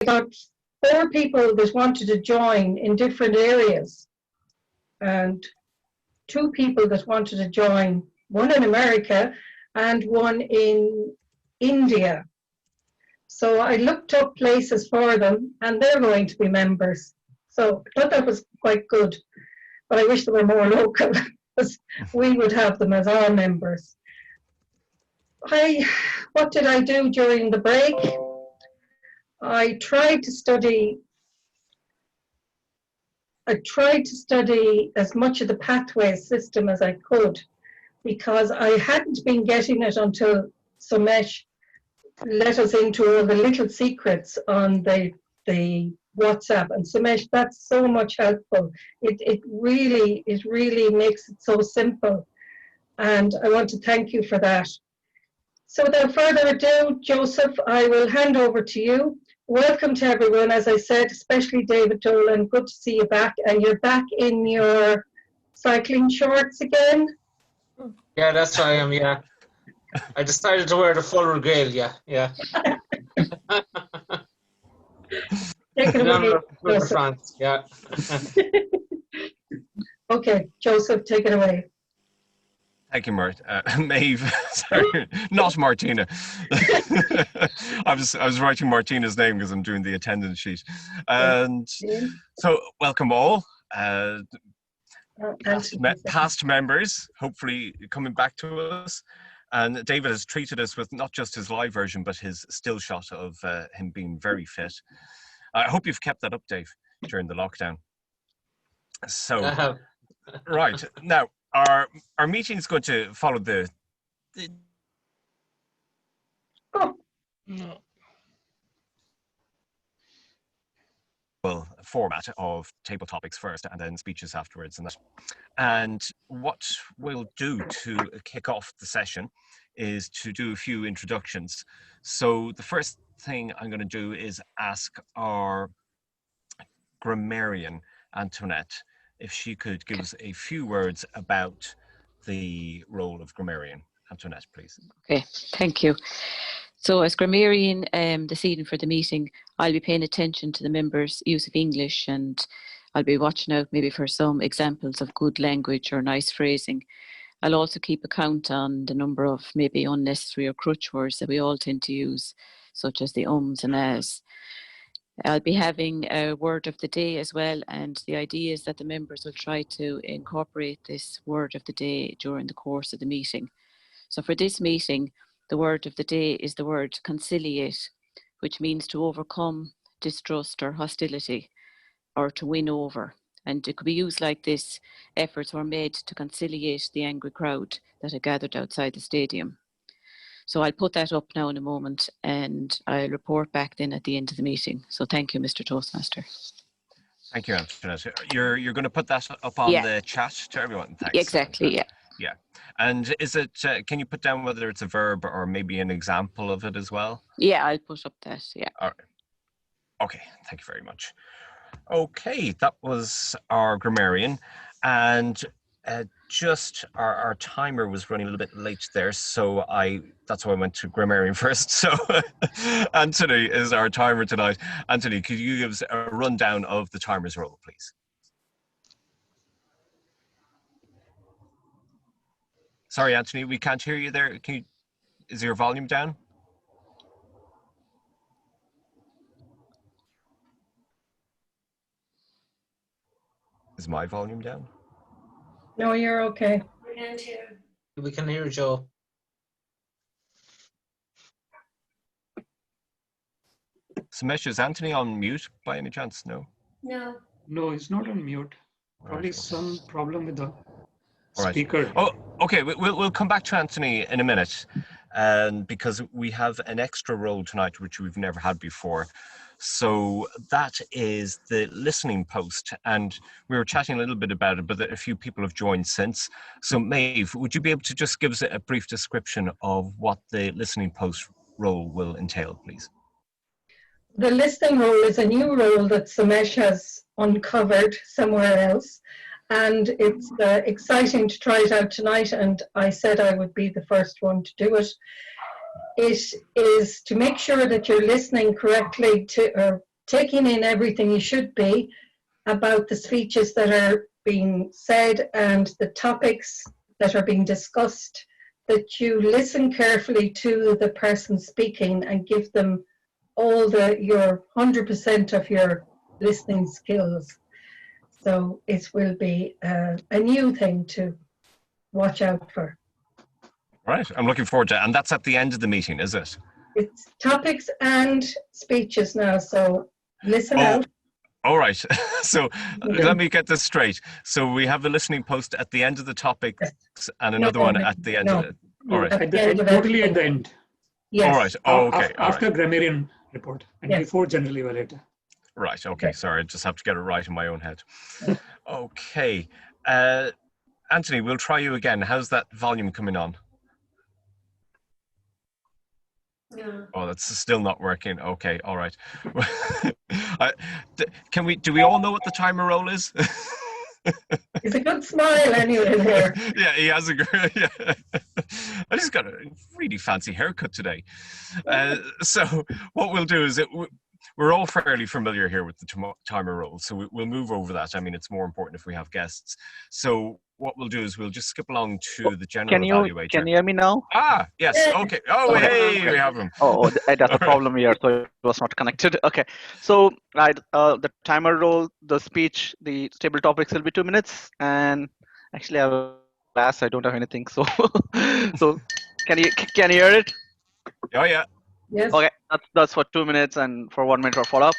got 4 people that wanted to join in different areas, and 2 people that wanted to join, one in America and one in India. So I looked up places for them, and they're going to be members. So I thought that was quite good, but I wish they were more local, because we would have them as our members. What did I do during the break? I tried to study as much of the pathway system as I could, because I hadn't been getting it until Somesh let us into all the little secrets on the WhatsApp. And Somesh, that's so much helpful. It really makes it so simple. And I want to thank you for that. So without further ado, Joseph, I will hand over to you. Welcome to everyone, as I said, especially David Dolan. Good to see you back. And you're back in your cycling shorts again? Yeah, that's who I am, yeah. I decided to wear the full regale, yeah. Take it away, Joseph. France, yeah. Okay, Joseph, take it away. Thank you, Maeve. Sorry, not Martina. I was writing Martina's name because I'm doing the attendance sheet. And so, welcome all. Past members, hopefully coming back to us. And David has treated us with not just his live version, but his still shot of him being very fit. I hope you've kept that up, Dave, during the lockdown. So, right, now, our meeting is going to follow the format of table topics first and then speeches afterwards. And what we'll do to kick off the session is to do a few introductions. So the first thing I'm going to do is ask our grammarian, Antoinette, if she could give us a few words about the role of grammarian. Antoinette, please. Okay, thank you. So as grammarian this evening for the meeting, I'll be paying attention to the members' use of English, and I'll be watching out maybe for some examples of good language or nice phrasing. I'll also keep account on the number of maybe unnecessary or crutch words that we all tend to use, such as the ums and as. I'll be having a word of the day as well, and the idea is that the members will try to incorporate this word of the day during the course of the meeting. So for this meeting, the word of the day is the word conciliate, which means to overcome distrust or hostility, or to win over. And it could be used like this: efforts were made to conciliate the angry crowd that had gathered outside the stadium. So I'll put that up now in a moment, and I'll report back then at the end of the meeting. So thank you, Mr. Toastmaster. Thank you, Antoinette. You're going to put that up on the chat to everyone? Thanks. Exactly, yeah. Yeah. And is it, can you put down whether it's a verb or maybe an example of it as well? Yeah, I'll put up that, yeah. All right. Okay, thank you very much. Okay, that was our grammarian. And just our timer was running a little bit late there, so that's why I went to grammarian first. So Anthony is our timer tonight. Anthony, could you give us a rundown of the timer's role, please? Sorry, Anthony, we can't hear you there. Is your volume down? Is my volume down? No, you're okay. We can hear Joe. Samesh, is Anthony on mute by any chance? No? No. No, he's not on mute. Probably some problem with the speaker. Right. Oh, okay. We'll come back to Anthony in a minute, because we have an extra role tonight which we've never had before. So that is the listening post, and we were chatting a little bit about it, but a few people have joined since. So Maeve, would you be able to just give us a brief description of what the listening post role will entail, please? The listening role is a new role that Samesh has uncovered somewhere else, and it's exciting to try it out tonight, and I said I would be the first one to do it. It is to make sure that you're listening correctly to, or taking in everything you should be about the speeches that are being said and the topics that are being discussed, that you listen carefully to the person speaking and give them all your 100% of your listening skills. So it will be a new thing to watch out for. Right, I'm looking forward to it. And that's at the end of the meeting, is it? It's topics and speeches now, so listen out. All right. So let me get this straight. So we have the listening post at the end of the topics and another one at the end of it. All right. At the end, totally at the end. Yes. All right. Oh, okay. After grammarian report and before general evaluator. Right. Okay. Sorry. I just have to get it right in my own head. Okay. Anthony, we'll try you again. How's that volume coming on? Yeah. Oh, that's still not working. Okay. All right. Do we all know what the timer roll is? It's a good smile anyway there. Yeah, he has a great, yeah. I just got a really fancy haircut today. So what we'll do is we're all fairly familiar here with the timer roll, so we'll move over that. I mean, it's more important if we have guests. So what we'll do is we'll just skip along to the general evaluator. Can you hear me now? Ah, yes. Okay. Oh, Okay. hey, we have him. Oh, that's a problem here. So it was not connected. Okay. So the timer roll, the speech, the stable topics will be 2 minutes. And actually, I have a class. I don't have anything. So, so can you hear it? Oh yeah. Yes. Okay. That's for 2 minutes and for 1 minute for follow up.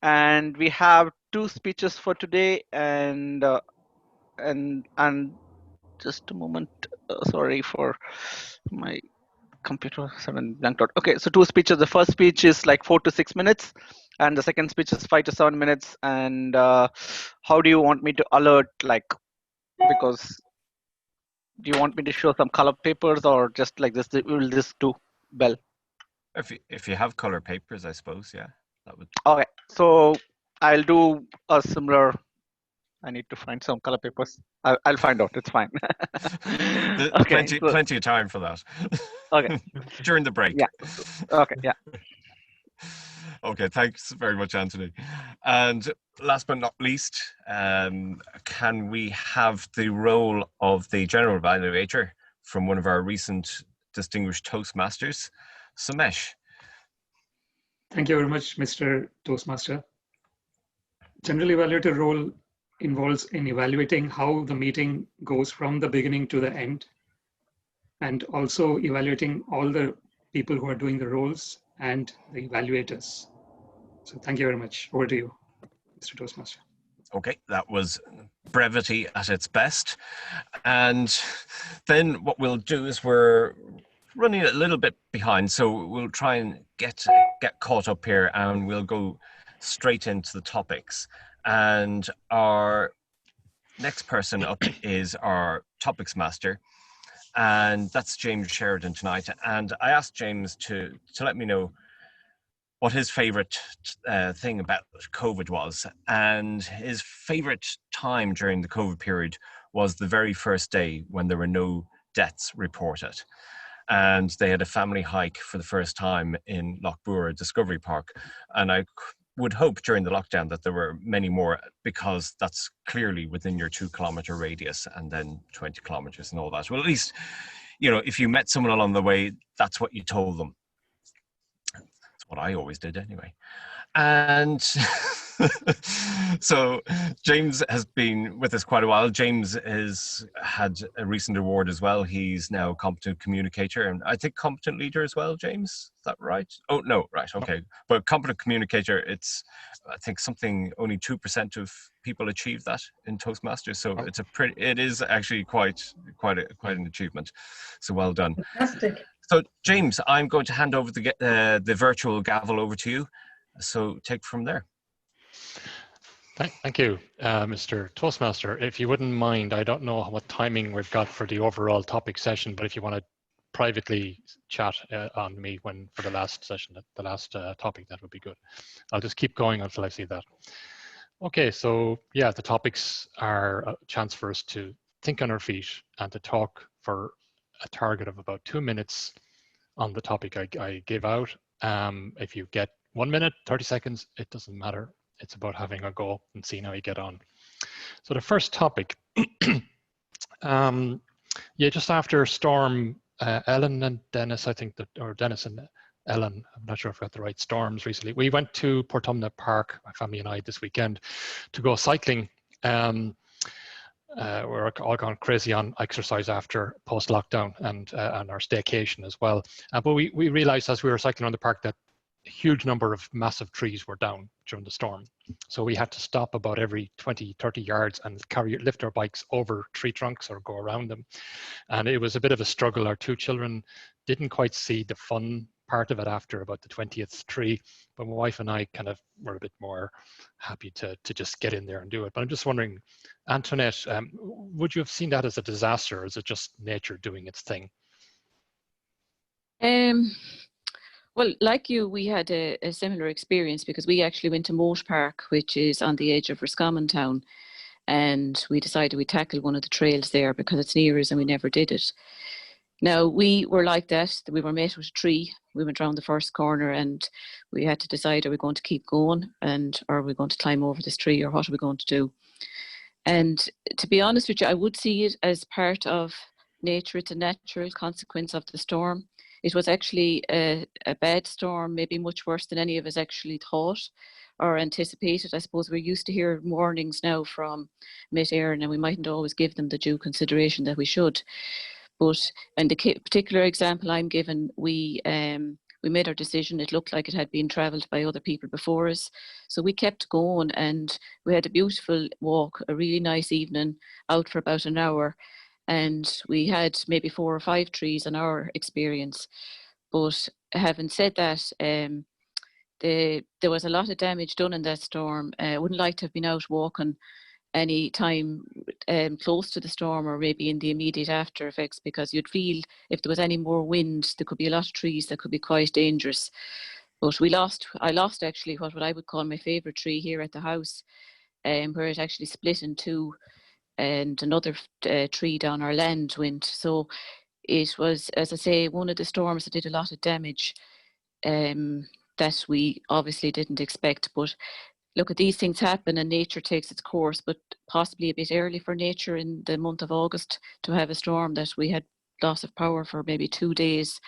And we have 2 speeches for today. And just a moment. Sorry for my computer suddenly blanked out. Okay, so 2 speeches. The first speech is like 4 to 6 minutes, and the second speech is 5 to 7 minutes. And how do you want me to alert? Like, because do you want me to show some color papers or just like this? Will this do well? If you have color papers, I suppose, yeah, that would. Okay, so I'll do a similar. I need to find some color papers. I'll find out. It's fine. Okay, plenty of time for that. Okay. During the break. Yeah. Okay. Yeah. Okay. Thanks very much, Anthony. And last but not least, can we have the role of the general evaluator from one of our recent distinguished Toastmasters, Samesh? Thank you very much, Mr. Toastmaster. General evaluator role involves in evaluating how the meeting goes from the beginning to the end, and also evaluating all the people who are doing the roles and the evaluators. So thank you very much. Over to you, Mr. Toastmaster. Okay, that was brevity at its best. And then what we'll do is we're running a little bit behind, so we'll try and get caught up here, and we'll go straight into the topics. And our next person up is our topics master, and that's James Sheridan tonight. And I asked James to let me know what his favorite thing about COVID was. And his favorite time during the COVID period was the very first day when there were no deaths reported. And they had a family hike for the first time in Lochbura Discovery Park. And I would hope during the lockdown that there were many more, because that's clearly within your 2 kilometer radius and then 20 kilometers and all that. Well, at least, you know, if you met someone along the way, that's what you told them. That's what I always did anyway. And so James has been with us quite a while. James has had a recent award as well. He's now a competent communicator, and I think competent leader as well, James. Is that right? Oh, no, right, okay. But competent communicator, it's, I think something only 2% of people achieve that in Toastmasters. So it's it is actually quite an achievement. So well done. Fantastic. So James, I'm going to hand over the virtual gavel over to you. So take from there. Thank you, Mr. Toastmaster. If you wouldn't mind, I don't know what timing we've got for the overall topic session, but if you want to privately chat on me for the last session, the last topic, that would be good. I'll just keep going until I see that. Okay, so yeah, the topics are a chance for us to think on our feet and to talk for a target of about 2 minutes on the topic I give out. If you get 1 minute, 30 seconds, it doesn't matter. It's about having a go and seeing how you get on. So the first topic, yeah, just after Storm Ellen and Dennis, I think that, or Dennis and Ellen, I'm not sure if I got the right storms recently. We went to Portumna Park, my family and I, this weekend to go cycling. We're all gone crazy on exercise after post-lockdown and our staycation as well. But we realized as we were cycling around the park that a huge number of massive trees were down during the storm. So we had to stop about every 20, 30 yards and lift our bikes over tree trunks or go around them. And it was a bit of a struggle. Our two children didn't quite see the fun part of it after about the 20th tree, but my wife and I kind of were a bit more happy to just get in there and do it. But I'm just wondering, Antoinette, would you have seen that as a disaster, or is it just nature doing its thing? Well, like you, we had a similar experience because we actually went to Moat Park, which is on the edge of Roscommon town, and we decided we'd tackle one of the trails there because it's near us and we never did it. Now, we were like that. We were met with a tree. We went round the first corner and we had to decide, are we going to keep going and are we going to climb over this tree, or what are we going to do? And to be honest with you, I would see it as part of nature. It's a natural consequence of the storm. It was actually a bad storm, maybe much worse than any of us actually thought or anticipated. I suppose we're used to hear warnings now from Met Éireann, and we mightn't always give them the due consideration that we should. But in the particular example I'm given, we made our decision. It looked like it had been travelled by other people before us. So we kept going and we had a beautiful walk, a really nice evening out for about an hour. And we had maybe 4 or 5 trees in our experience. But having said that, there was a lot of damage done in that storm. I wouldn't like to have been out walking any time close to the storm or maybe in the immediate after effects, because you'd feel if there was any more wind, there could be a lot of trees that could be quite dangerous. But I lost actually what I would call my favourite tree here at the house, where it actually split in two, and another tree down our land went. So it was, as I say, one of the storms that did a lot of damage that we obviously didn't expect. But look, at these things happen and nature takes its course, but possibly a bit early for nature in the month of August to have a storm that we had loss of power for maybe 2 days.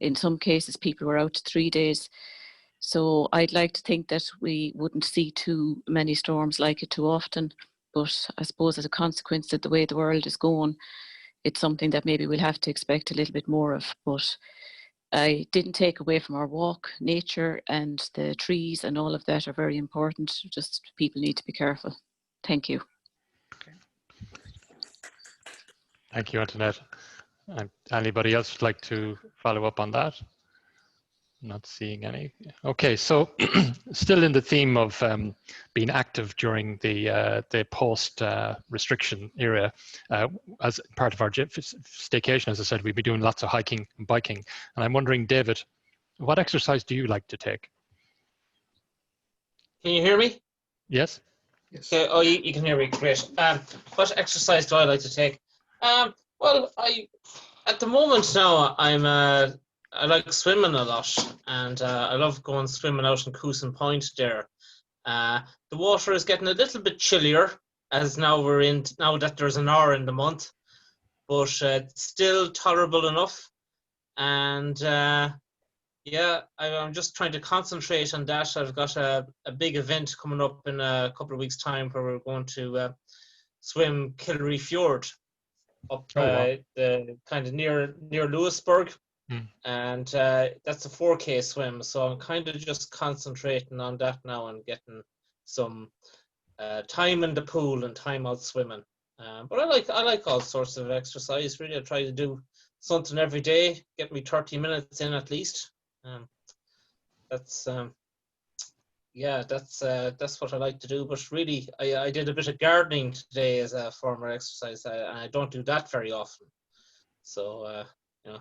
In some cases, people were out 3 days. So I'd like to think that we wouldn't see too many storms like it too often. But I suppose as a consequence of the way the world is going, it's something that maybe we'll have to expect a little bit more of. But I didn't take away from our walk. Nature and the trees and all of that are very important. Just people need to be careful. Thank you. Thank you, Antoinette. Anybody else would like to follow up on that? Not seeing any. Okay, so still in the theme of being active during the post restriction era, as part of our staycation, as I said, we've been doing lots of hiking and biking. And I'm wondering, David, what exercise do you like to take? Can you hear me? Yes. Yes. Okay. Oh, you can hear me. Great. What exercise do I like to take? Well, at the moment now, I like swimming a lot, and I love going swimming out in Coosan Point there. The water is getting a little bit chillier as now that there's an hour in the month, but it's still tolerable enough. And yeah, I'm just trying to concentrate on that. I've got a big event coming up in a couple of weeks' time where we're going to swim Killery Fjord up the kind of near Lewisburg. And that's a 4K swim, so I'm kind of just concentrating on that now and getting some time in the pool and time out swimming. But I like all sorts of exercise. Really, I try to do something every day, get me 30 minutes in at least. That's what I like to do. But really, I did a bit of gardening today as a former exercise, and I don't do that very often. So you know.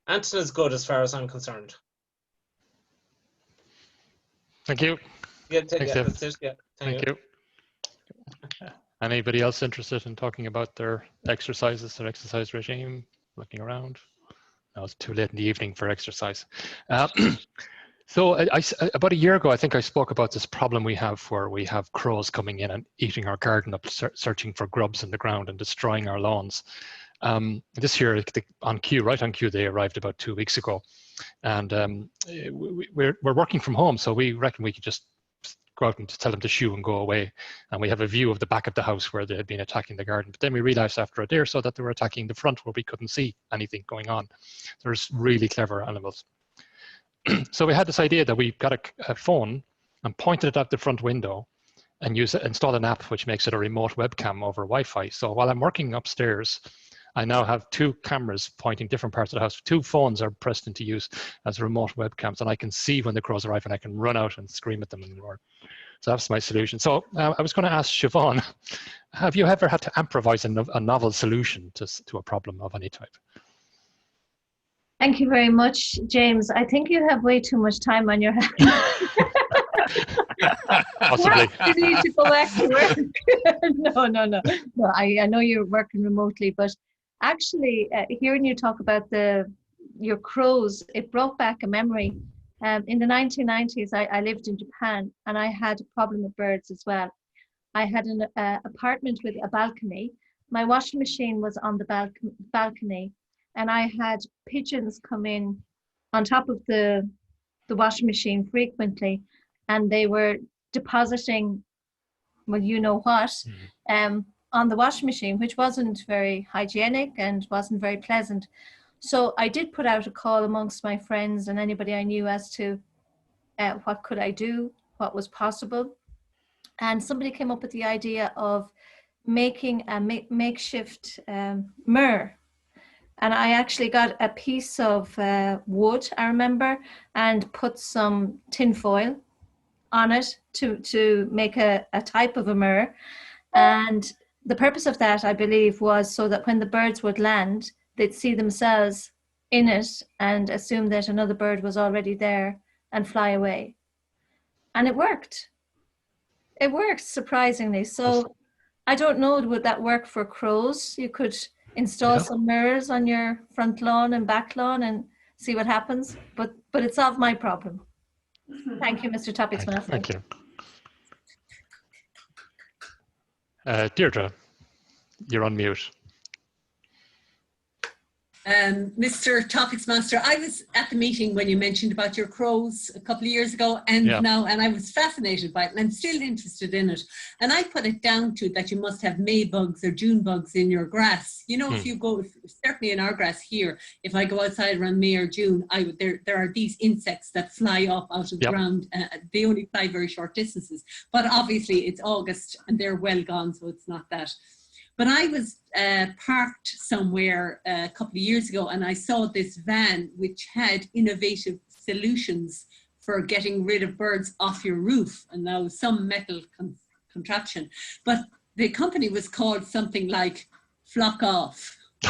Anton is good as far as I'm concerned. Thank you. Yeah, Thanks, David. that's it. Yeah, thank you. Anybody else interested in talking about their exercises, their exercise regime? Looking around. No, it's too late in the evening for exercise. So about a year ago, I think I spoke about this problem we have where we have crows coming in and eating our garden up, searching for grubs in the ground and destroying our lawns. This year, right on cue, they arrived about 2 weeks ago. And we're working from home, so we reckon we could just go out and tell them to shoo and go away. And we have a view of the back of the house where they had been attacking the garden. But then we realized after a day or so that they were attacking the front where we couldn't see anything going on. There's really clever animals. So we had this idea that we got a phone and pointed it out the front window and install an app which makes it a remote webcam over Wi-Fi. So while I'm working upstairs, I now have 2 cameras pointing different parts of the house. 2 phones are pressed into use as remote webcams, and I can see when the crows arrive and I can run out and scream at them in the roar. So that's my solution. So I was going to ask Siobhan, have you ever had to improvise a novel solution to a problem of any type? Thank you very much, James. I think you have way too much time on your hands. Possibly. You need to go back to work. No. I know you're working remotely, but actually, hearing you talk about your crows, it brought back a memory. In the 1990s, I lived in Japan, and I had a problem with birds as well. I had an apartment with a balcony. My washing machine was on the balcony, and I had pigeons come in on top of the washing machine frequently, and they were depositing, well, you know what, on the washing machine, which wasn't very hygienic and wasn't very pleasant. So I did put out a call amongst my friends and anybody I knew as to what could I do, what was possible. And somebody came up with the idea of making a makeshift mirror. And I actually got a piece of wood, I remember, and put some tin foil on it to make a type of a mirror. And the purpose of that, I believe, was so that when the birds would land, they'd see themselves in it and assume that another bird was already there and fly away. And it worked. It worked, surprisingly. So I don't know, would that work for crows? You could install some mirrors on your front lawn and back lawn and see what happens. But it solved my problem. Thank you, Mr. Topics Master. Thank you. Deirdre, you're on mute. Mr. Topics Master, I was at the meeting when you mentioned about your crows a couple of years ago, and and I was fascinated by it, and I'm still interested in it. And I put it down to that you must have May bugs or June bugs in your grass. You know, if you go, certainly in our grass here, if I go outside around May or June, there are these insects that fly up out of the ground. They only fly very short distances, but obviously it's August and they're well gone, so it's not that. But I was parked somewhere a couple of years ago, and I saw this van which had innovative solutions for getting rid of birds off your roof, and now some metal contraption. But the company was called something like Flock Off. I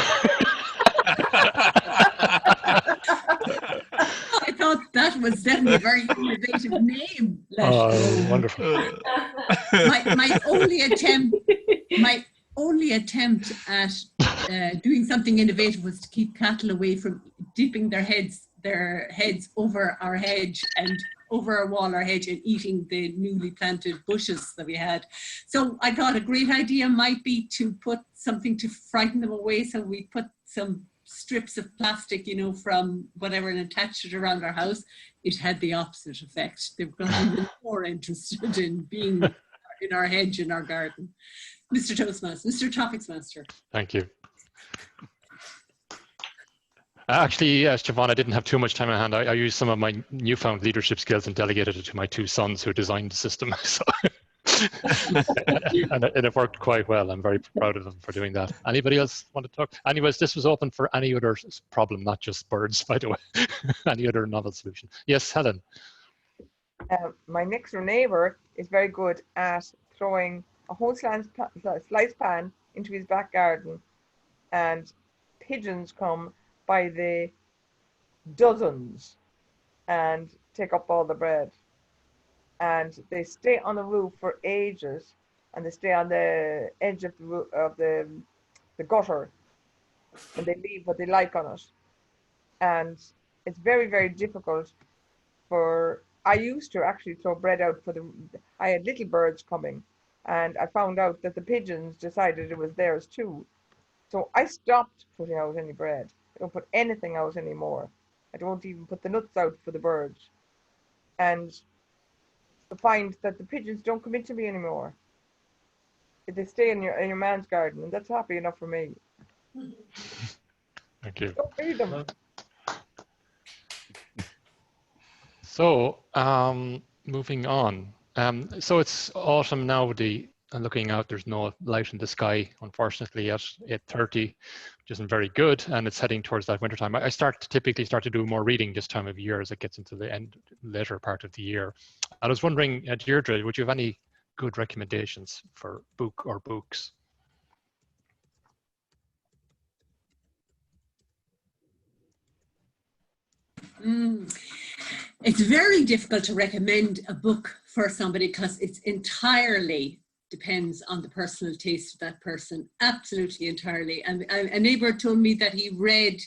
thought that was definitely a very innovative name. Oh, wonderful. My only attempt at doing something innovative was to keep cattle away from dipping their heads over our hedge and over our wall or hedge and eating the newly planted bushes that we had. So I thought a great idea might be to put something to frighten them away. So we put some strips of plastic, you know, from whatever, and attached it around our house. It had the opposite effect. They were even more interested in being in our hedge in our garden. Mr. Toastmaster, Mr. Topics Master. Thank you. Actually, Siobhan, I didn't have too much time on hand. I used some of my newfound leadership skills and delegated it to my 2 sons who designed the system. So and it worked quite well. I'm very proud of them for doing that. Anybody else want to talk? Anyways, this was open for any other problem, not just birds, by the way. Any other novel solution? Yes, Helen. My next door neighbour is very good at throwing a whole slice pan into his back garden, and pigeons come by the dozens and take up all the bread, and they stay on the roof for ages, and they stay on the edge of the roof, of the gutter, and they leave what they like on it, and it's very, very difficult I used to actually throw bread out I had little birds coming, and I found out that the pigeons decided it was theirs too. So I stopped putting out any bread. I don't put anything out anymore. I don't even put the nuts out for the birds. And I find that the pigeons don't come into me anymore. They stay in your man's garden, and that's happy enough for me. Thank you. Don't feed them. So moving on. So it's autumn now. And looking out, there's no light in the sky, unfortunately, at 8:30, which isn't very good. And it's heading towards that winter time. I typically start to do more reading this time of year as it gets into the later part of the year. I was wondering, Deirdre, would you have any good recommendations for book or books? It's very difficult to recommend a book for somebody because it's entirely depends on the personal taste of that person, absolutely entirely. And a neighbour told me that he read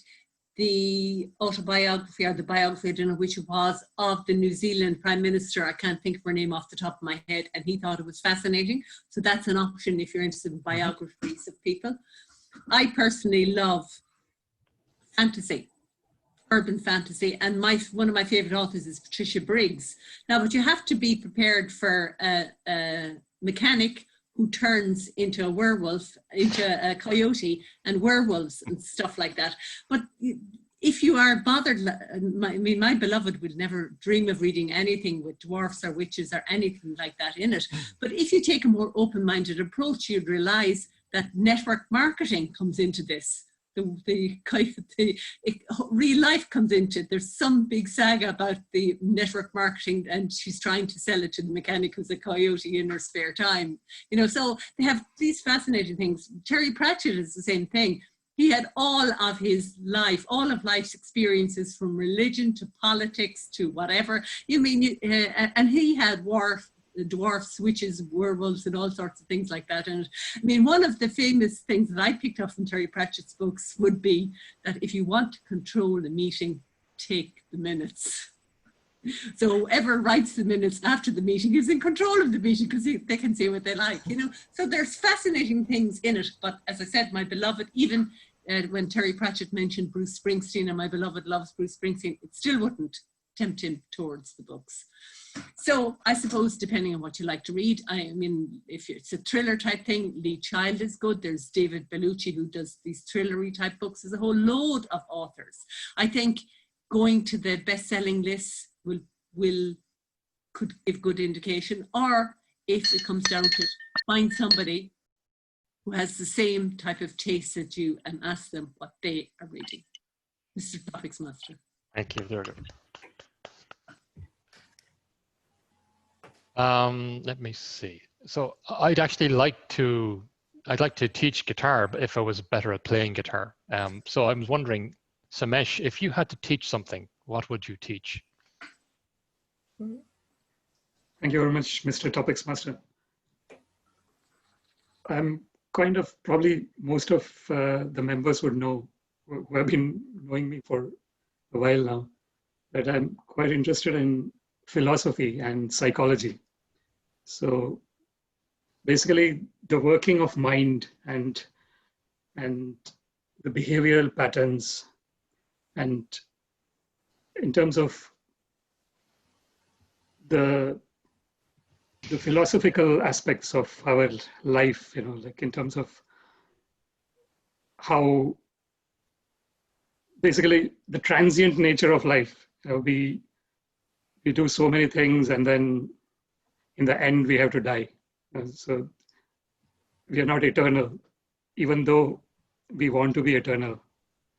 the autobiography or the biography, I don't know which it was, of the New Zealand Prime Minister. I can't think of her name off the top of my head, and he thought it was fascinating. So that's an option if you're interested in biographies of people. I personally love fantasy, urban fantasy, and one of my favorite authors is Patricia Briggs. Now, but you have to be prepared for a mechanic who turns into a werewolf, into a coyote and werewolves and stuff like that. But if you are bothered, my beloved would never dream of reading anything with dwarfs or witches or anything like that in it. But if you take a more open-minded approach, you'd realize that network marketing comes into this. Real life comes into it. There's some big saga about the network marketing, and she's trying to sell it to the mechanic who's a coyote in her spare time. You know, so they have these fascinating things. Terry Pratchett is the same thing. He had all of his life, all of life's experiences, from religion to politics to whatever. And he had dwarfs, witches, werewolves, and all sorts of things like that. And I mean, one of the famous things that I picked up from Terry Pratchett's books would be that if you want to control the meeting, take the minutes. So whoever writes the minutes after the meeting is in control of the meeting because they can say what they like, you know. So there's fascinating things in it. But as I said, my beloved, even when Terry Pratchett mentioned Bruce Springsteen, and my beloved loves Bruce Springsteen, it still wouldn't tempt him towards the books. So I suppose depending on what you like to read, I mean, if it's a thriller type thing, Lee Child is good. There's David Bellucci who does these thrillery type books. There's a whole load of authors. I think going to the best-selling lists could give good indication, or if it comes down to find somebody who has the same type of taste as you and ask them what they are reading. Mr. Topics Master. Thank you, Deirdre. Let me see. So I'd like to teach guitar if I was better at playing guitar. So I was wondering, Samesh, if you had to teach something, what would you teach? Thank you very much, Mr. Topics Master. I'm kind of, probably most of the members would know, who have been knowing me for a while now, that I'm quite interested in philosophy and psychology. So basically the working of mind and the behavioral patterns, and in terms of the philosophical aspects of our life, you know, like in terms of how basically the transient nature of life. You know, we do so many things, and then in the end we have to die. So we are not eternal, even though we want to be eternal.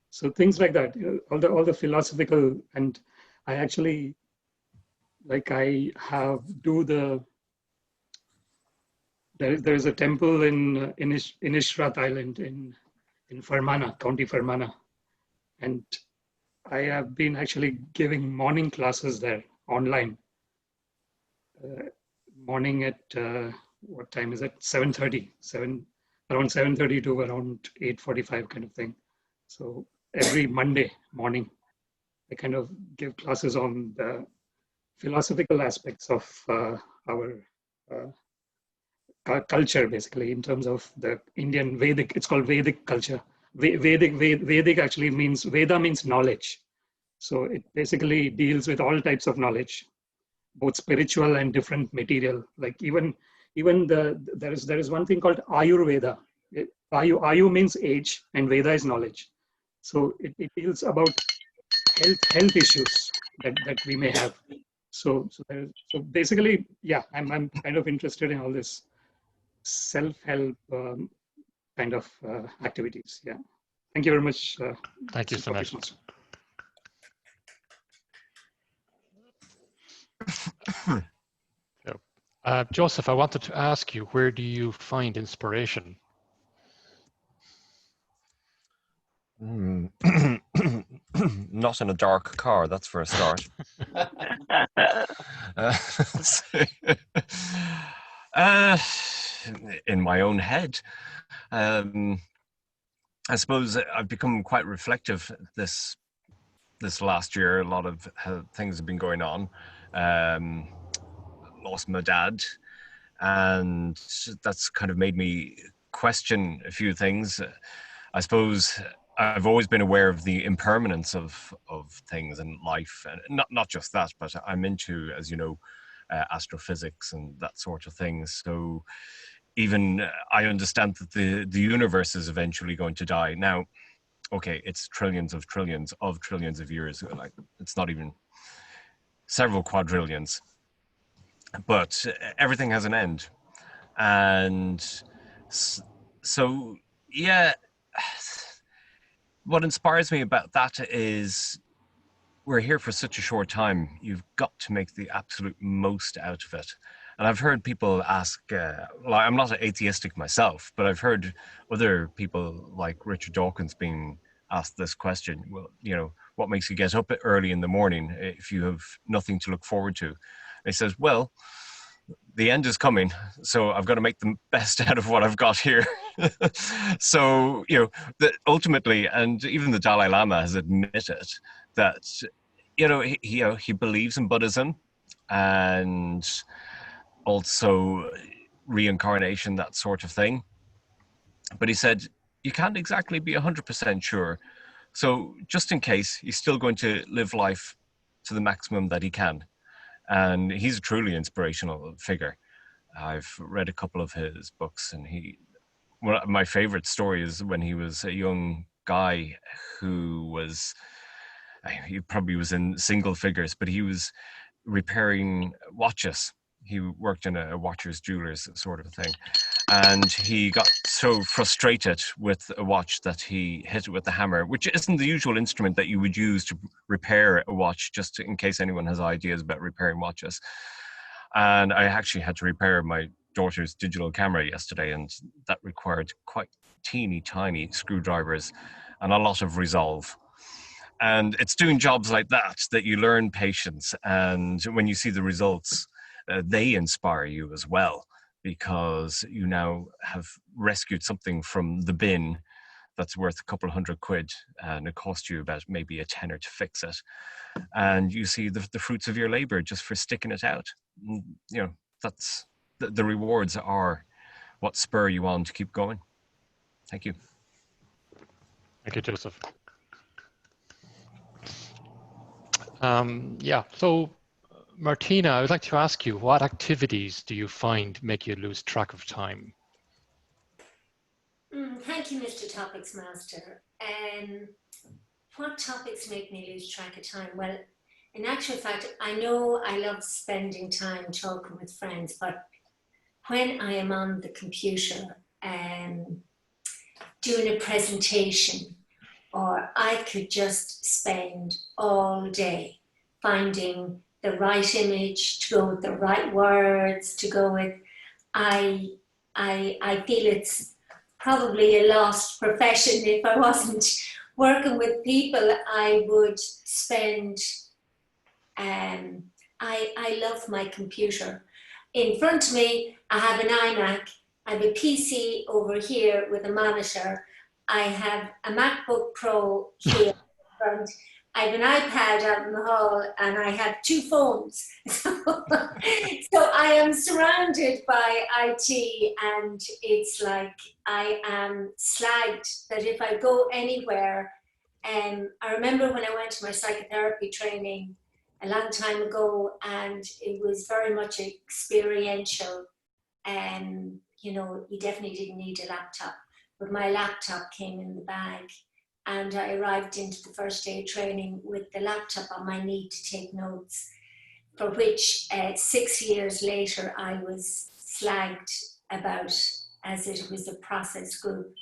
So things like that, you know, all the philosophical, and I actually, like I do the, there is a temple in Inishrat Island in Fermanagh, County Fermanagh. And I have been actually giving morning classes there online. Morning at, what time is it? 7:30, around 7:30 to around 8:45 kind of thing. So every Monday morning, I kind of give classes on the philosophical aspects of our culture, basically, in terms of the Indian Vedic. It's called Vedic culture. Vedic actually means, Veda means knowledge. So it basically deals with all types of knowledge, both spiritual and different material. Like even there is one thing called Ayurveda. Ayu means age, and Veda is knowledge. So it deals about health issues that we may have. So basically, yeah, I'm kind of interested in all this self-help kind of activities. Yeah. Thank you very much. Thank you so much. Joseph, I wanted to ask you, where do you find inspiration? Not in a dark car, that's for a start. In my own head. I suppose I've become quite reflective this last year. A lot of things have been going on. Lost my dad, and that's kind of made me question a few things. I suppose I've always been aware of the impermanence of things in life, and not just that, but I'm into, as you know, astrophysics and that sort of thing. So even I understand that the universe is eventually going to die. Now, okay, it's trillions of trillions of years. Like, it's not even several quadrillions, but everything has an end. And so, yeah, what inspires me about that is we're here for such a short time. You've got to make the absolute most out of it. And I've heard people ask, well, I'm not atheistic myself, but I've heard other people like Richard Dawkins being asked this question. Well, you know, what makes you get up early in the morning if you have nothing to look forward to? And he says, well, the end is coming, so I've got to make the best out of what I've got here. So, you know, ultimately, and even the Dalai Lama has admitted that, you know, he believes in Buddhism and also reincarnation, that sort of thing. But he said, you can't exactly be 100% sure. So just in case, he's still going to live life to the maximum that he can. And he's a truly inspirational figure. I've read a couple of his books, and one of my favorite story is when he was a young guy who was, he probably was in single figures, but he was repairing watches. He worked in a watcher's jeweler's sort of thing. And he got so frustrated with a watch that he hit it with the hammer, which isn't the usual instrument that you would use to repair a watch, just in case anyone has ideas about repairing watches. And I actually had to repair my daughter's digital camera yesterday, and that required quite teeny tiny screwdrivers and a lot of resolve. And it's doing jobs like that you learn patience. And when you see the results, they inspire you as well, because you now have rescued something from the bin that's worth a couple £100, and it cost you about maybe a tenner to fix it. And you see the fruits of your labor just for sticking it out. You know, that's the rewards are what spur you on to keep going. Thank you. Thank you, Joseph. Yeah, so Martina, I would like to ask you, what activities do you find make you lose track of time? Thank you, Mr. Topics Master. What topics make me lose track of time? Well, in actual fact, I know I love spending time talking with friends, but when I am on the computer doing a presentation, or I could just spend all day finding the right image to go with the right words to go with. I feel it's probably a lost profession. If I wasn't working with people, I would spend, I love my computer. In front of me, I have an iMac. I have a PC over here with a monitor. I have a MacBook Pro here in front, I have an iPad out in the hall and I have 2 phones. So I am surrounded by IT, and it's like I am slagged that if I go anywhere. I remember when I went to my psychotherapy training a long time ago, and it was very much experiential. You know, you definitely didn't need a laptop, but my laptop came in the bag, and I arrived into the first day of training with the laptop on my knee to take notes, for which 6 years later I was slagged about, as it was a process group.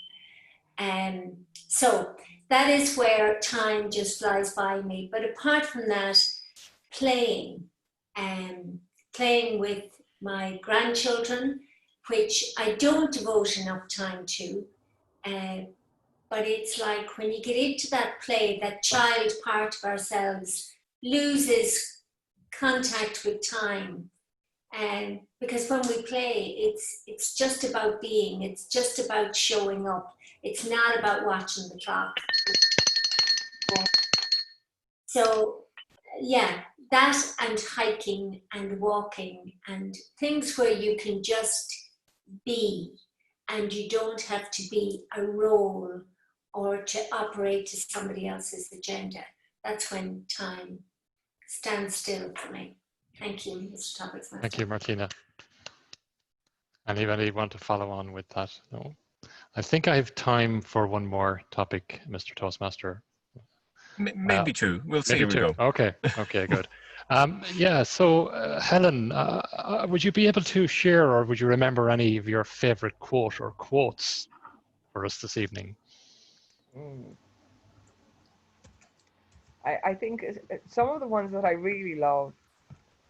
So that is where time just flies by me. But apart from that, playing, playing with my grandchildren, which I don't devote enough time to, but it's like when you get into that play, that child part of ourselves loses contact with time. And because when we play, it's just about being, it's just about showing up. It's not about watching the clock. So yeah, that and hiking and walking and things where you can just be, and you don't have to be a role or to operate to somebody else's agenda. That's when time stands still for me. Thank you, Mr. Topics Master. Thank you, Martina. Anybody want to follow on with that? No. I think I have time for one more topic, Mr. Toastmaster. Maybe 2. We'll see. Maybe 2. Okay. Okay. Good. Yeah. So, Helen, would you be able to share, or would you remember any of your favorite quote or quotes for us this evening? I think some of the ones that I really love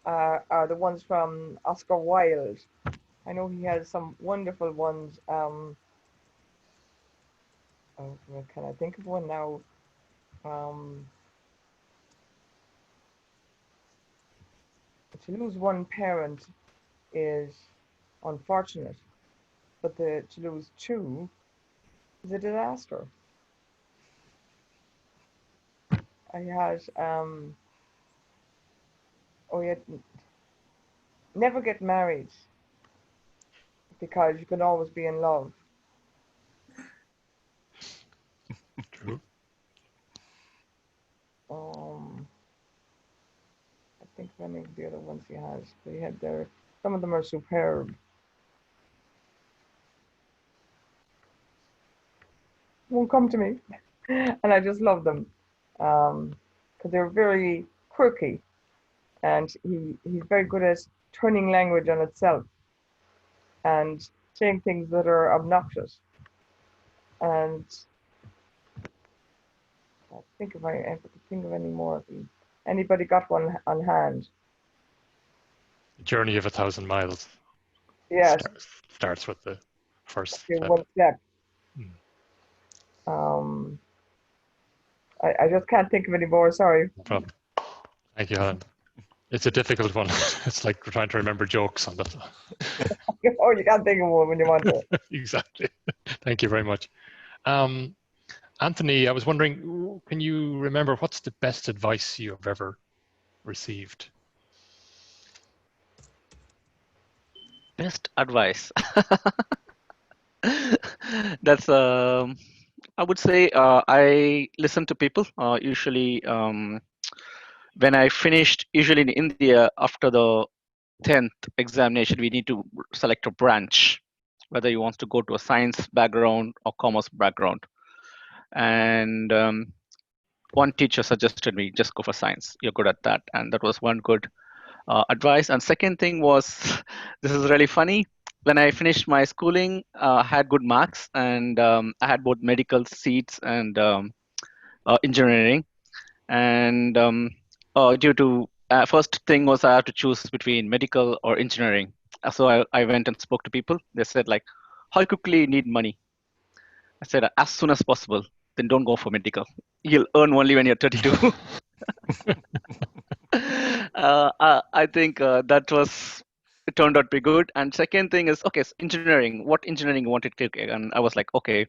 are the ones from Oscar Wilde. I know he has some wonderful ones. Oh, can I think of one now? To lose one parent is unfortunate, but to lose 2 is a disaster. I had, oh yeah, never get married because you can always be in love. True. I think many of the other ones he has, but he had there. Some of them are superb. Won't come to me, and I just love them because they're very quirky, and he's very good at turning language on itself and saying things that are obnoxious. And I think if I ever could think of any more. Anybody got one on hand? Journey of 1,000 miles. Yes. Starts with the first Okay, step. one step. Hmm. I just can't think of any more. Sorry. No problem. Thank you, Helen. It's a difficult one. It's like trying to remember jokes on that. Oh, you can't think of one when you want to. Exactly. Thank you very much. Anthony, I was wondering, can you remember what's the best advice you have ever received? Best advice. That's I would say I listen to people. Usually, when I finished, usually in India, after the 10th examination, we need to select a branch, whether you want to go to a science background or commerce background. And one teacher suggested me just go for science. You're good at that, and that was one good advice. And second thing was, this is really funny. When I finished my schooling, I had good marks, and I had both medical seats and engineering. And due to first thing was I had to choose between medical or engineering. So I went and spoke to people. They said like, how quickly you need money? I said as soon as possible. Then don't go for medical. You'll earn only when you're 32. I think it turned out pretty good. And second thing is, okay, so engineering. What engineering you wanted to take? And I was like, okay,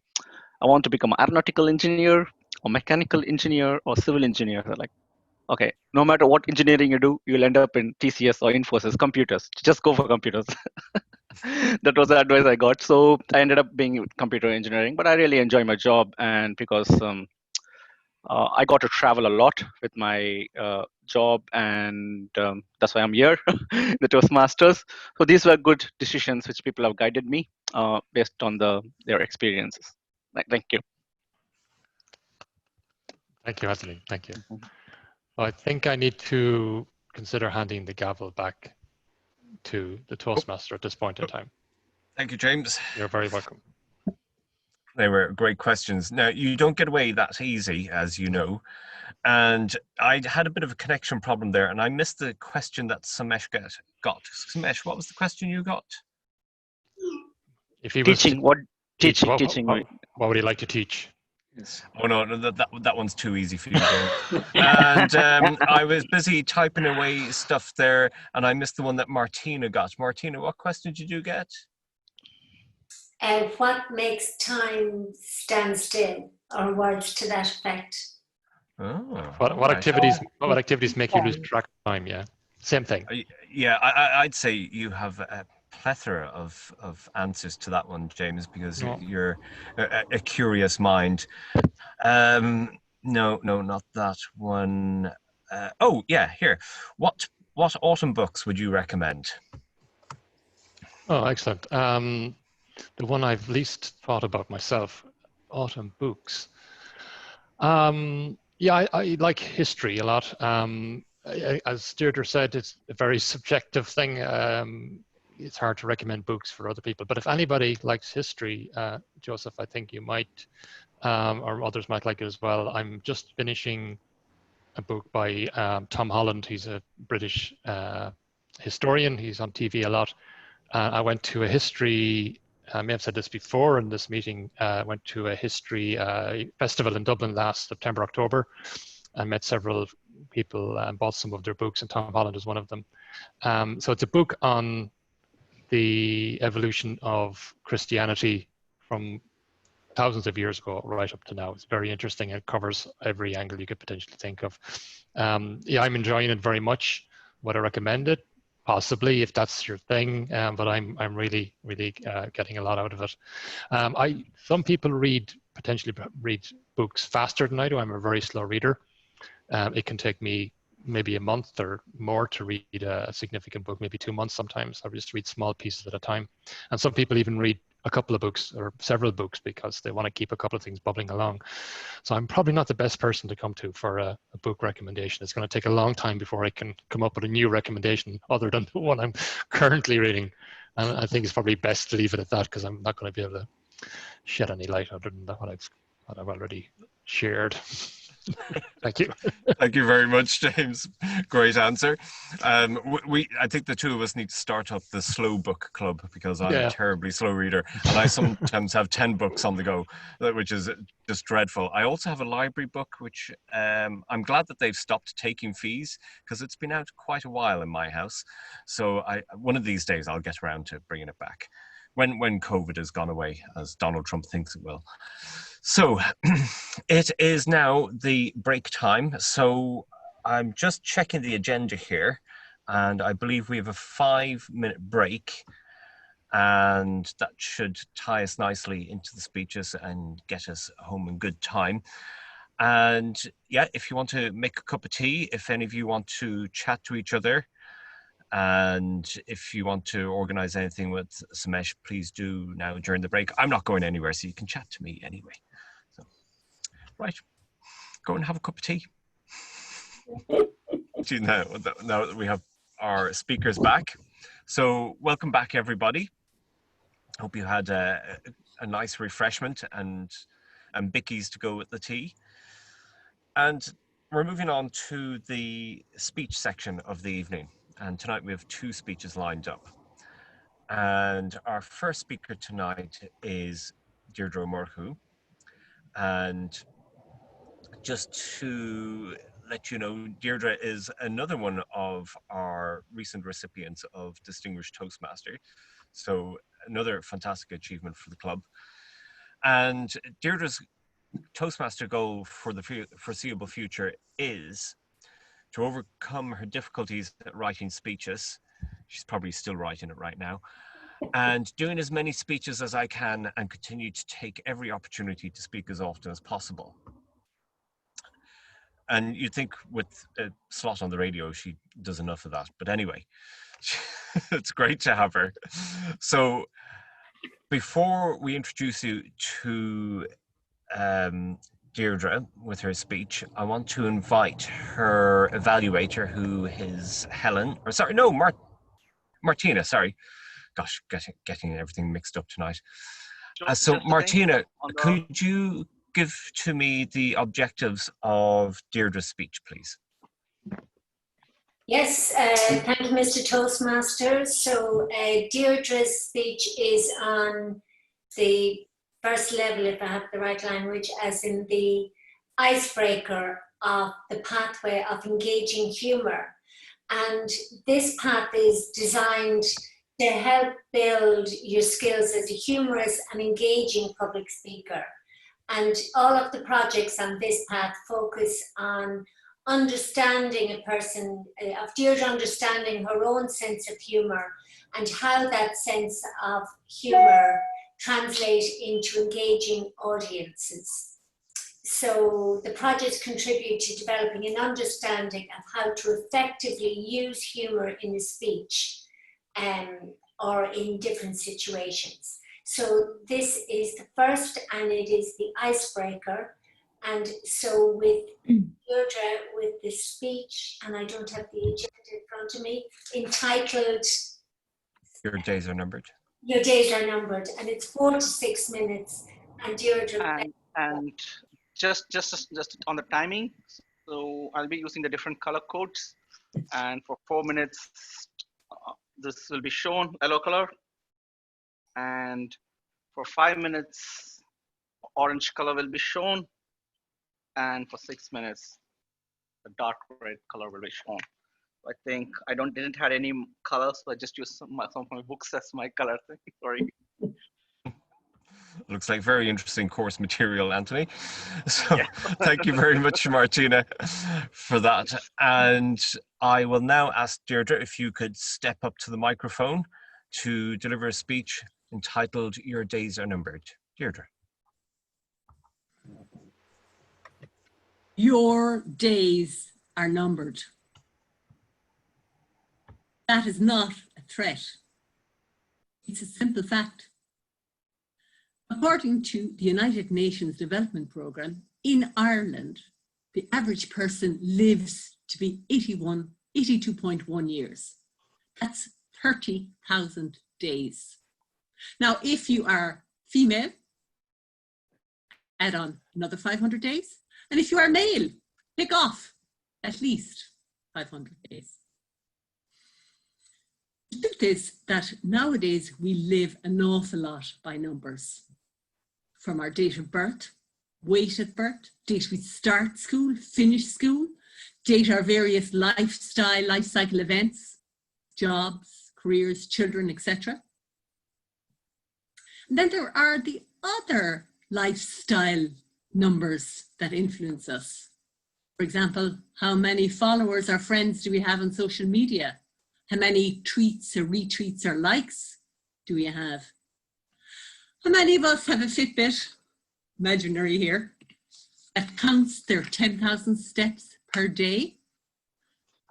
I want to become an aeronautical engineer or mechanical engineer or civil engineer. They're like, okay, no matter what engineering you do, you'll end up in TCS or Infosys, computers. Just go for computers. That was the advice I got. So I ended up being computer engineering, but I really enjoy my job, and because I got to travel a lot with my job, and that's why I'm here, the Toastmasters. So these were good decisions which people have guided me based on their experiences. Thank you. Thank you, Anthony. Thank you. I think I need to consider handing the gavel back to the Toastmaster at this point in time. Thank you, James. You're very welcome. They were great questions. Now, you don't get away that easy, as you know. And I had a bit of a connection problem there, and I missed the question that Samesh got. Samesh, what was the question you got? If he was teaching, what teaching? What would he like to teach? Yes. Oh no, that one's too easy for you, James. And I was busy typing away stuff there, and I missed the one that Martina got. Martina, what question did you get? What makes time stand still, or words to that effect? Oh, what activities make you lose track of time? Yeah, same thing. Yeah, I'd say you have a plethora of answers to that one, James, because you're a curious mind. No, not that one. Oh yeah, here. What autumn books would you recommend? Oh, excellent. The one I've least thought about myself, autumn books. Yeah, I like history a lot. As Deirdre said, it's a very subjective thing. It's hard to recommend books for other people. But if anybody likes history, Joseph, I think you might, or others might like it as well. I'm just finishing a book by Tom Holland. He's a British historian. He's on TV a lot. I went to a history, I may have said this before in this meeting, went to a history festival in Dublin last September, October, and met several people and bought some of their books, and Tom Holland is one of them. So it's a book on the evolution of Christianity from thousands of years ago right up to now. It's very interesting. It covers every angle you could potentially think of. Yeah, I'm enjoying it very much. Would I recommend it? Possibly, if that's your thing, but I'm really getting a lot out of it. Some people potentially read books faster than I do. I'm a very slow reader. It can take me maybe a month or more to read a significant book, maybe 2 months sometimes. I just read small pieces at a time. And some people even read a couple of books or several books because they want to keep a couple of things bubbling along. So I'm probably not the best person to come to for a book recommendation. It's going to take a long time before I can come up with a new recommendation other than the one I'm currently reading. And I think it's probably best to leave it at that because I'm not going to be able to shed any light other than what I've already shared. Thank you. Thank you very much, James. Great answer. I think the two of us need to start up the slow book club because I'm a terribly slow reader, and I sometimes have 10 books on the go, which is just dreadful. I also have a library book, which I'm glad that they've stopped taking fees because it's been out quite a while in my house. So one of these days I'll get around to bringing it back when COVID has gone away, as Donald Trump thinks it will. So it is now the break time. So I'm just checking the agenda here, and I believe we have a 5-minute break, and that should tie us nicely into the speeches and get us home in good time. And yeah, if you want to make a cup of tea, if any of you want to chat to each other, and if you want to organize anything with Samesh, please do now during the break. I'm not going anywhere, so you can chat to me anyway. So, right, go and have a cup of tea. Now that we have our speakers back. So welcome back, everybody. Hope you had a nice refreshment and bickies to go with the tea. And we're moving on to the speech section of the evening. And tonight we have 2 speeches lined up. And our first speaker tonight is Deirdre Murchu. And just to let you know, Deirdre is another one of our recent recipients of Distinguished Toastmaster. So another fantastic achievement for the club. And Deirdre's Toastmaster goal for the foreseeable future is to overcome her difficulties at writing speeches. She's probably still writing it right now. And doing as many speeches as I can and continue to take every opportunity to speak as often as possible. And you'd think with a slot on the radio, she does enough of that. But anyway, it's great to have her. So before we introduce you to Deirdre with her speech, I want to invite her evaluator, who is Helen, or sorry, no, Martina, sorry. Gosh, getting everything mixed up tonight. So Martina, could you give to me the objectives of Deirdre's speech, please? Yes, thank you, Mr. Toastmaster. So Deirdre's speech is on the first level, if I have the right language, as in the icebreaker of the pathway of engaging humour. And this path is designed to help build your skills as a humorous and engaging public speaker. And all of the projects on this path focus on understanding a person, of Deirdre understanding her own sense of humour and how that sense of humour translates into engaging audiences. So the projects contribute to developing an understanding of how to effectively use humour in a speech or in different situations. So this is the first, and it is the icebreaker. And so with Deirdre, with the speech, and I don't have the agenda in front of me, entitled Your Days Are Numbered. Your Days Are Numbered, and it's 4 to 6 minutes. And Deirdre. And just on the timing, so I'll be using the different color codes, and for 4 minutes, this will be shown yellow color, and for 5 minutes, orange color will be shown, and for 6 minutes, the dark red color will be shown. I think I didn't have any colors, so I just used some of my books as my color thing. Sorry. Looks like very interesting course material, Anthony. So yeah. Thank you very much, Martina, for that. And I will now ask Deirdre if you could step up to the microphone to deliver a speech entitled Your Days Are Numbered. Deirdre. Your days are numbered. That is not a threat. It's a simple fact. According to the United Nations Development Programme, in Ireland, the average person lives to be 82.1 years. That's 30,000 days. Now, if you are female, add on another 500 days. And if you are male, pick off at least 500 days. The truth is that nowadays we live an awful lot by numbers. From our date of birth, weight at birth, date we start school, finish school, date our various life cycle events, jobs, careers, children, etc. And then there are the other lifestyle numbers that influence us. For example, how many followers or friends do we have on social media? How many tweets or retweets or likes do we have? How many of us have a Fitbit, imaginary here, that counts their 10,000 steps per day?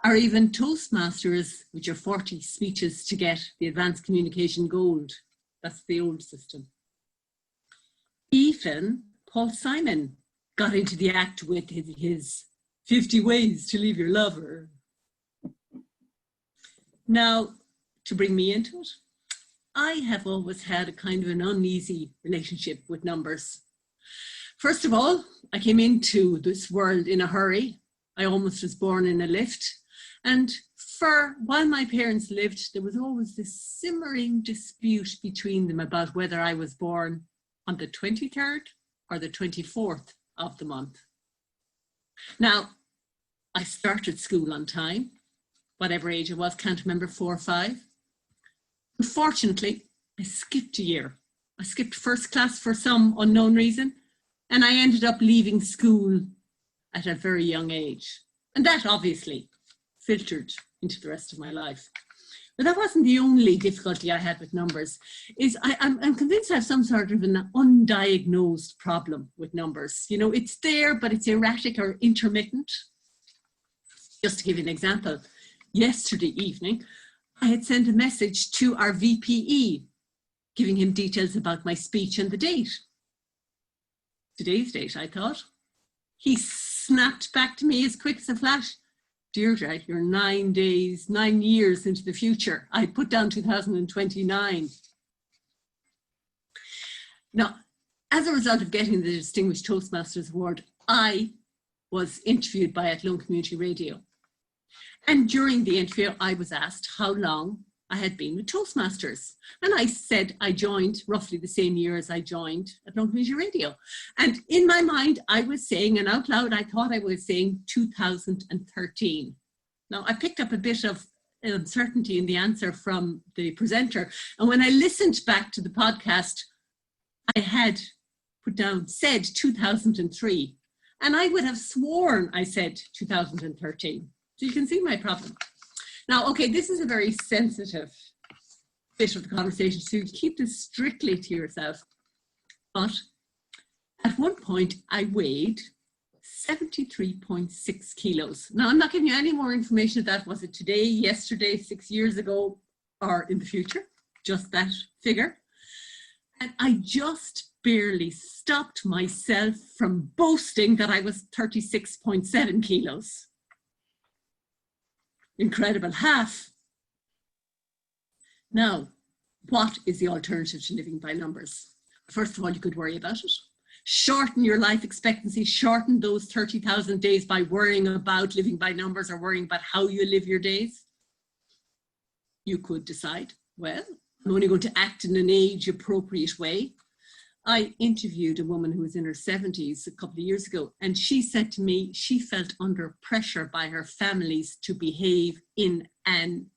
Or even Toastmasters, which are 40 speeches to get the Advanced Communication Gold. That's the old system. Even Paul Simon got into the act with his 50 ways to leave your lover. Now, to bring me into it, I have always had a kind of an uneasy relationship with numbers. First of all, I came into this world in a hurry. I almost was born in a lift. And while my parents lived, there was always this simmering dispute between them about whether I was born on the 23rd or the 24th of the month. Now, I started school on time, whatever age I was, can't remember, 4 or 5. Unfortunately, I skipped a year. I skipped first class for some unknown reason, And I ended up leaving school at a very young age. And that obviously filtered into the rest of my life. But that wasn't the only difficulty I had with numbers. I'm convinced I have some sort of an undiagnosed problem with numbers. You know, it's there, but it's erratic or intermittent. Just to give you an example, yesterday evening, I had sent a message to our VPE, giving him details about my speech and the date. Today's date, I thought. He snapped back to me as quick as a flash. Deirdre, you're 9 years into the future. I put down 2029. Now, as a result of getting the Distinguished Toastmasters Award, I was interviewed by Athlone Community Radio. And during the interview, I was asked how long I had been with Toastmasters. And I said I joined roughly the same year as I joined Athlone Community Radio. And in my mind, I was saying, and out loud, I thought I was saying 2013. Now, I picked up a bit of uncertainty in the answer from the presenter. And when I listened back to the podcast, I had said 2003. And I would have sworn I said 2013. So you can see my problem. Now, okay, this is a very sensitive bit of the conversation, so you keep this strictly to yourself. But at one point, I weighed 73.6 kilos. Now, I'm not giving you any more information of that. Was it today, yesterday, 6 years ago, or in the future? Just that figure. And I just barely stopped myself from boasting that I was 36.7 kilos. Incredible, half. Now, what is the alternative to living by numbers? First of all, you could worry about it. Shorten your life expectancy, shorten those 30,000 days by worrying about living by numbers or worrying about how you live your days. You could decide, well, I'm only going to act in an age-appropriate way. I interviewed a woman who was in her 70s a couple of years ago, and she said to me she felt under pressure by her families to behave in an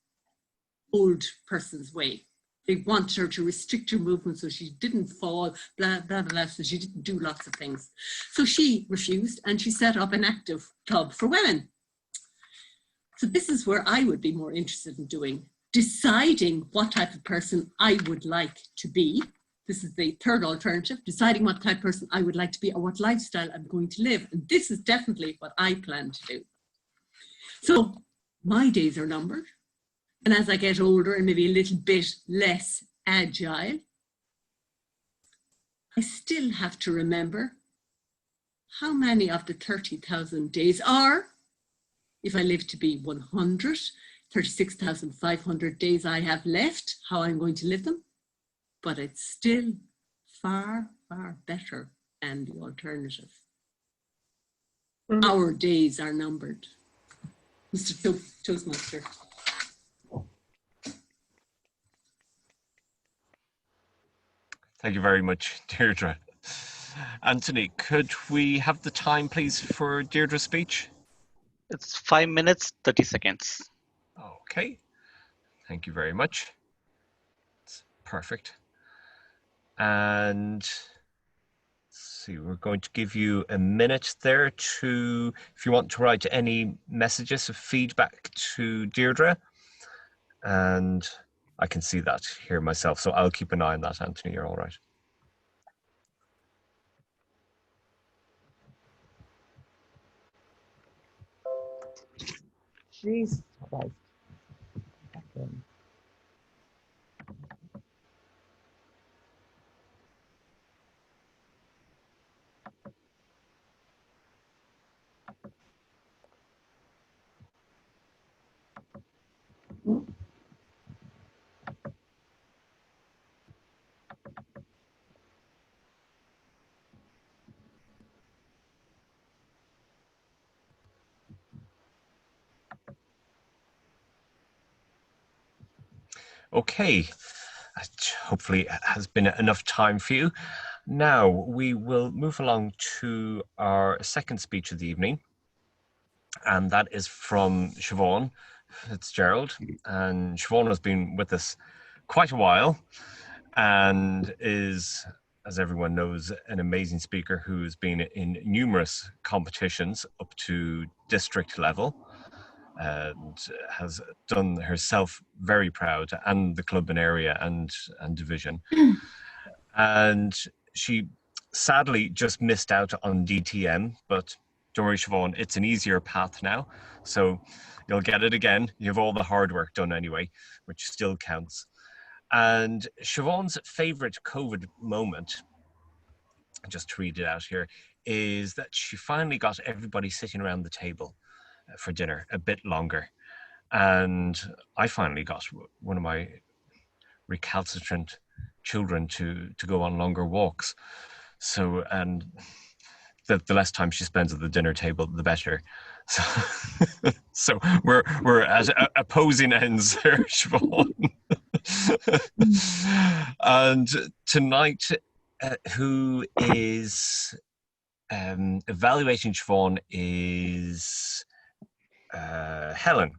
old person's way. They wanted her to restrict her movement so she didn't fall, blah, blah, blah, so she didn't do lots of things. So she refused, and she set up an active club for women. So this is where I would be more interested in doing, deciding what type of person I would like to be. This is the third alternative, deciding what type of person I would like to be or what lifestyle I'm going to live. And this is definitely what I plan to do. So my days are numbered. And as I get older and maybe a little bit less agile, I still have to remember how many of the 30,000 days are, if I live to be 100, 36,500 days I have left, how I'm going to live them. But it's still far, far better than the alternative. Our days are numbered. Mr. Toastmaster. Thank you very much, Deirdre. Anthony, could we have the time, please, for Deirdre's speech? It's 5 minutes, 30 seconds. Okay. Thank you very much. It's perfect. And let's see, we're going to give you a minute there to, if you want to write any messages of feedback to Deirdre. And I can see that here myself, so I'll keep an eye on that, Anthony, you're all right. Jesus Christ. Okay, hopefully it has been enough time for you. Now we will move along to our second speech of the evening, and that is from Siobhan Fitzgerald. And Siobhan has been with us quite a while and is as everyone knows, an amazing speaker who's been in numerous competitions up to district level and has done herself very proud, and the club and area and division. And she sadly just missed out on DTM, but don't worry, Siobhan, it's an easier path now. So you'll get it again. You have all the hard work done anyway, which still counts. And Siobhan's favorite COVID moment, just to read it out here, is that she finally got everybody sitting around the table for dinner a bit longer. And I finally got one of my recalcitrant children to go on longer walks. So, and the less time she spends at the dinner table, the better. So, so we're at opposing ends here, Siobhan. And tonight, who is evaluating Siobhan is Helen.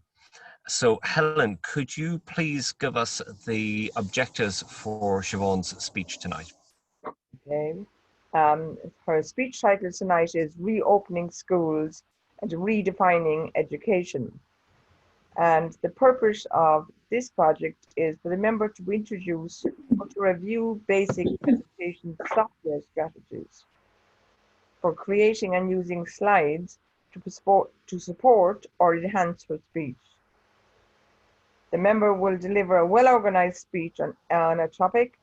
So Helen, could you please give us the objectives for Siobhan's speech tonight? Okay. Her speech title tonight is Reopening Schools and Redefining Education. And the purpose of this project is for the member to introduce or to review basic presentation software strategies for creating and using slides to support or enhance her speech. The member will deliver a well-organized speech on a topic.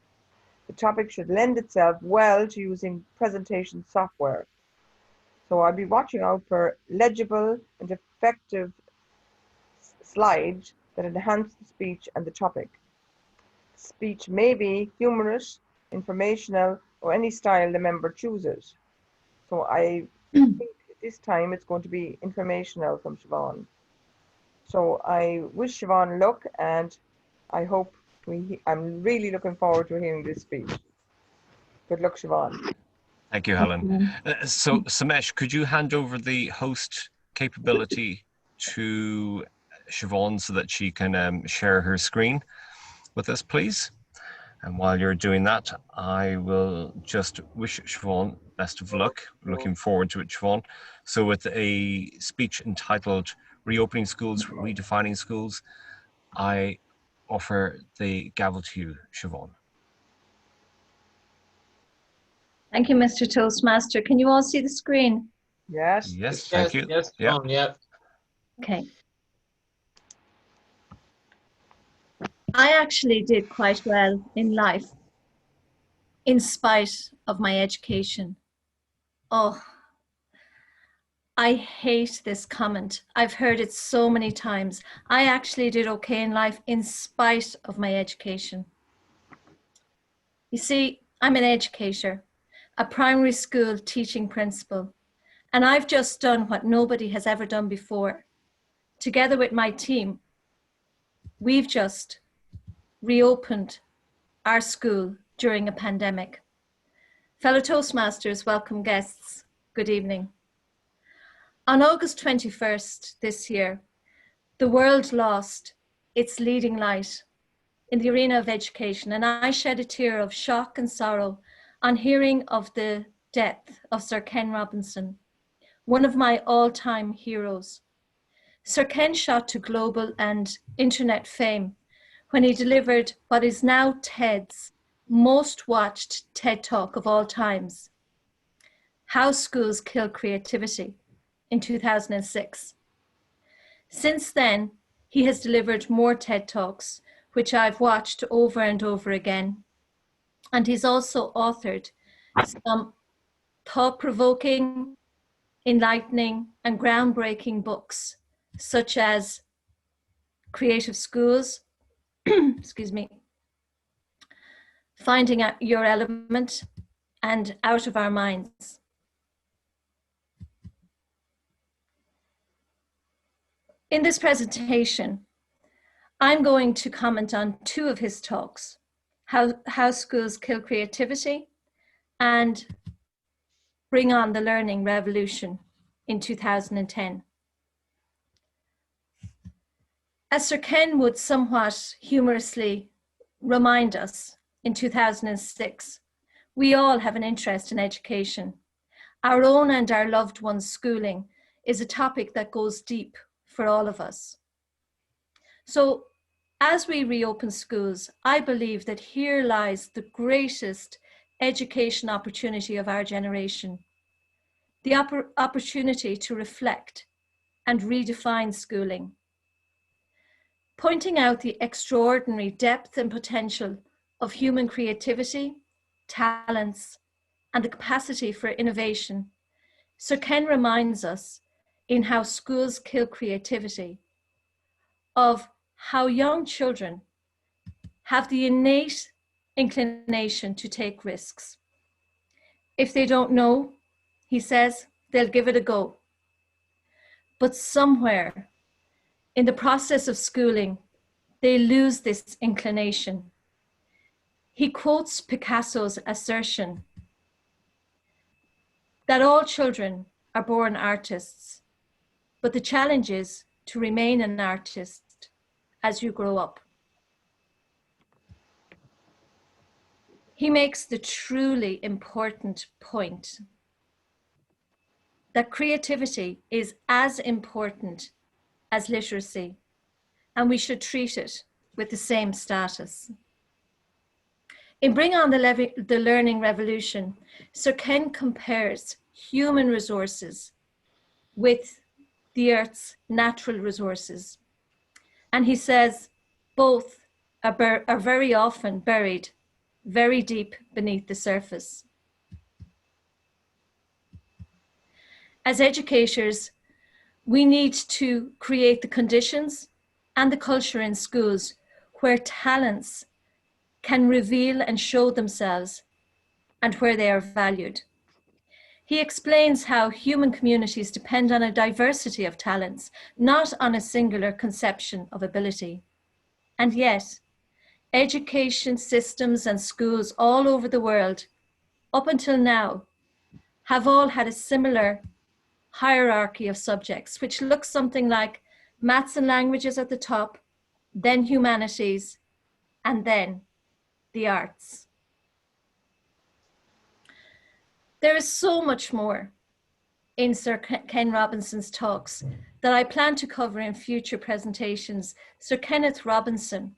The topic should lend itself well to using presentation software. So I'll be watching out for legible and effective slides that enhance the speech and the topic. Speech may be humorous, informational, or any style the member chooses. So I think this time it's going to be informational from Siobhan. So I wish Siobhan luck, and I hope I'm really looking forward to hearing this speech. Good luck, Siobhan. Thank you, Helen. So Samesh, could you hand over the host capability to Siobhan so that she can share her screen with us, please? And while you're doing that, I will just wish Siobhan best of luck. Looking forward to it, Siobhan. So with a speech entitled Reopening Schools, Redefining Schools, I offer the gavel to you, Siobhan. Thank you, Mr. Toastmaster. Can you all see the screen? Yes. Yes, thank you. Yes, yeah. Yeah. Okay. I actually did quite well in life, in spite of my education. Oh, I hate this comment. I've heard it so many times. I actually did okay in life in spite of my education. You see, I'm an educator, a primary school teaching principal, and I've just done what nobody has ever done before. Together with my team, we've just reopened our school during a pandemic. Fellow Toastmasters, welcome guests, good evening. On August 21st this year, the world lost its leading light in the arena of education, and I shed a tear of shock and sorrow on hearing of the death of Sir Ken Robinson, one of my all-time heroes. Sir Ken shot to global and internet fame when he delivered what is now TED's most watched TED Talk of all times, How Schools Kill Creativity, in 2006. Since then, he has delivered more TED Talks, which I've watched over and over again. And he's also authored some thought-provoking, enlightening, and groundbreaking books, such as Creative Schools, excuse me, Finding Out Your Element, and Out of Our Minds. In this presentation, I'm going to comment on two of his talks, How Schools Kill Creativity and Bring on the Learning Revolution in 2010. As Sir Ken would somewhat humorously remind us in 2006, We all have an interest in education. Our own and our loved ones' schooling is a topic that goes deep for all of us. So as we reopen schools, I believe that here lies the greatest education opportunity of our generation, the opportunity to reflect and redefine schooling, pointing out the extraordinary depth and potential of human creativity, talents, and the capacity for innovation. Sir Ken reminds us in How Schools Kill Creativity of how young children have the innate inclination to take risks. If they don't know, he says, they'll give it a go. But somewhere in the process of schooling, they lose this inclination. He quotes Picasso's assertion that all children are born artists, but the challenge is to remain an artist as you grow up. He makes the truly important point that creativity is as important as literacy, and we should treat it with the same status. In Bring On the Learning Revolution, Sir Ken compares human resources with the Earth's natural resources. And he says both are very often buried very deep beneath the surface. As educators, we need to create the conditions and the culture in schools where talents can reveal and show themselves and where they are valued. He explains how human communities depend on a diversity of talents, not on a singular conception of ability. And yet, education systems and schools all over the world, up until now, have all had a similar hierarchy of subjects, which looks something like maths and languages at the top, then humanities, and then the arts. There is so much more in Sir Ken Robinson's talks that I plan to cover in future presentations. Sir Kenneth Robinson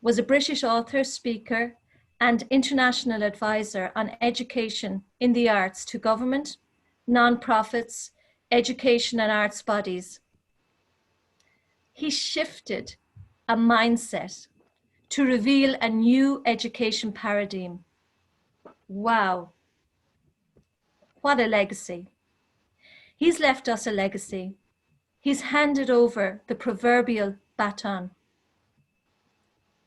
was a British author, speaker, and international advisor on education in the arts to government, non-profits, education and arts bodies. He shifted a mindset to reveal a new education paradigm. Wow, what a legacy. He's left us a legacy. He's handed over the proverbial baton.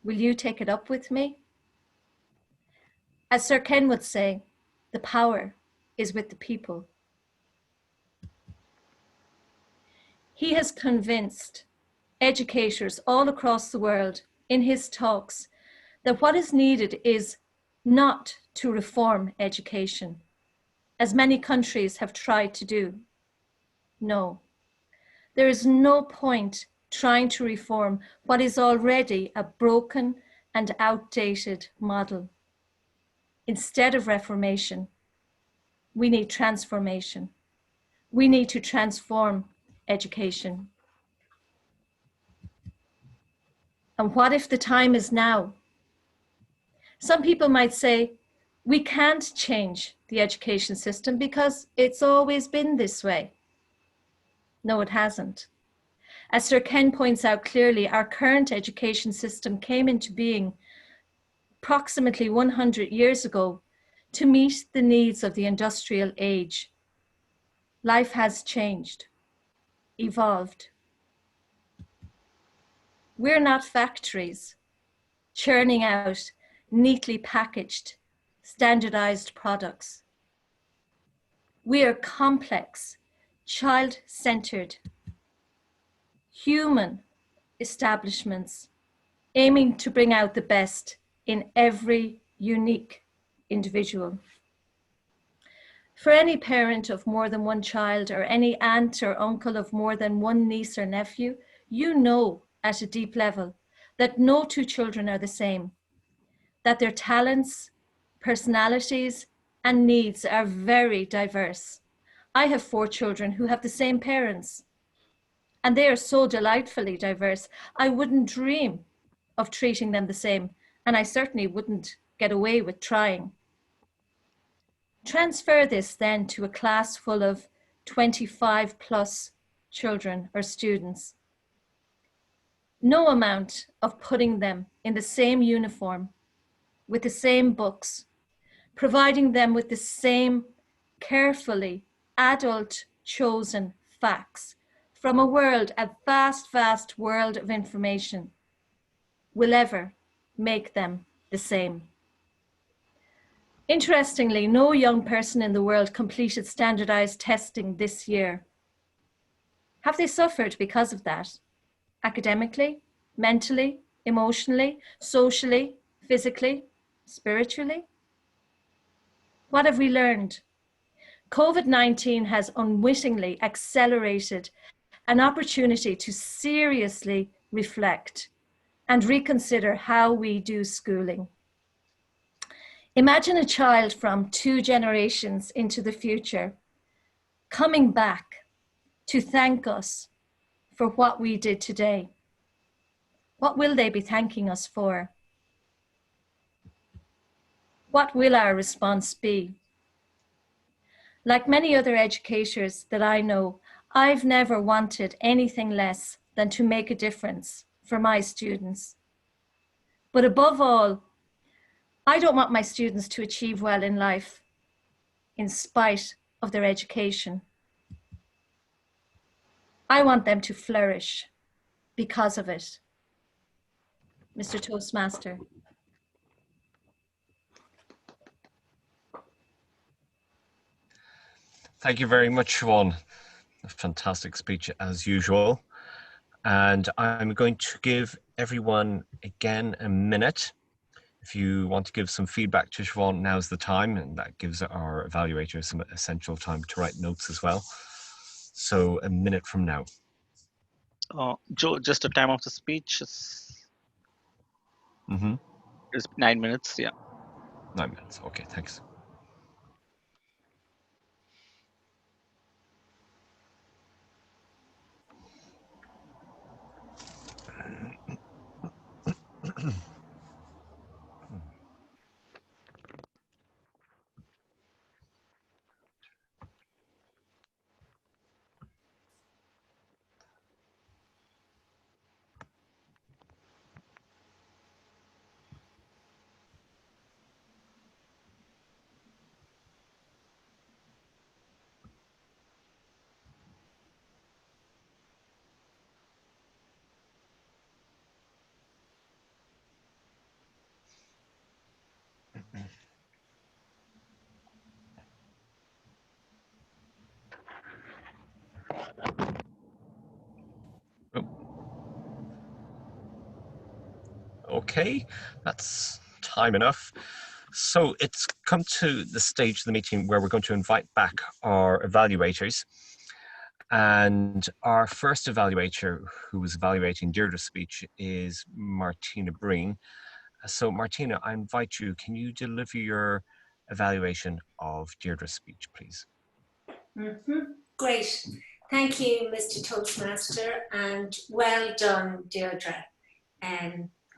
Will you take it up with me? As Sir Ken would say, the power is with the people. He has convinced educators all across the world in his talks that what is needed is not to reform education, as many countries have tried to do. No, there is no point trying to reform what is already a broken and outdated model. Instead of reformation, we need transformation. We need to transform education. And what if the time is now? Some people might say, we can't change the education system because it's always been this way. No, it hasn't. As Sir Ken points out clearly, our current education system came into being approximately 100 years ago to meet the needs of the industrial age. Life has changed, evolved. We're not factories churning out neatly packaged, standardized products. We are complex, child-centered, human establishments aiming to bring out the best in every unique individual. For any parent of more than one child or any aunt or uncle of more than one niece or nephew, you know at a deep level that no two children are the same, that their talents, personalities, and needs are very diverse. I have 4 children who have the same parents, and they are so delightfully diverse. I wouldn't dream of treating them the same, and I certainly wouldn't get away with trying. Transfer this then to a class full of 25 plus children or students. No amount of putting them in the same uniform, with the same books, providing them with the same carefully adult chosen facts from a world, a vast, vast world of information, will ever make them the same. Interestingly, no young person in the world completed standardized testing this year. Have they suffered because of that? Academically, mentally, emotionally, socially, physically, spiritually? What have we learned? COVID-19 has unwittingly accelerated an opportunity to seriously reflect and reconsider how we do schooling. Imagine a child from 2 generations into the future coming back to thank us for what we did today. What will they be thanking us for? What will our response be? Like many other educators that I know, I've never wanted anything less than to make a difference for my students. But above all, I don't want my students to achieve well in life in spite of their education. I want them to flourish because of it. Mr. Toastmaster. Thank you very much, Siobhan. A fantastic speech as usual. And I'm going to give everyone again a minute. If you want to give some feedback to Siobhan, now's the time, and that gives our evaluators some essential time to write notes as well. So a minute from now. Joe, just the time of the speech is, is 9 minutes, yeah. 9 minutes, okay, thanks. Okay, that's time enough. So it's come to the stage of the meeting where we're going to invite back our evaluators. And our first evaluator who was evaluating Deirdre's speech is Martina Breen. So Martina, I invite you, can you deliver your evaluation of Deirdre's speech, please? Great. Thank you, Mr. Toastmaster, and well done, Deirdre.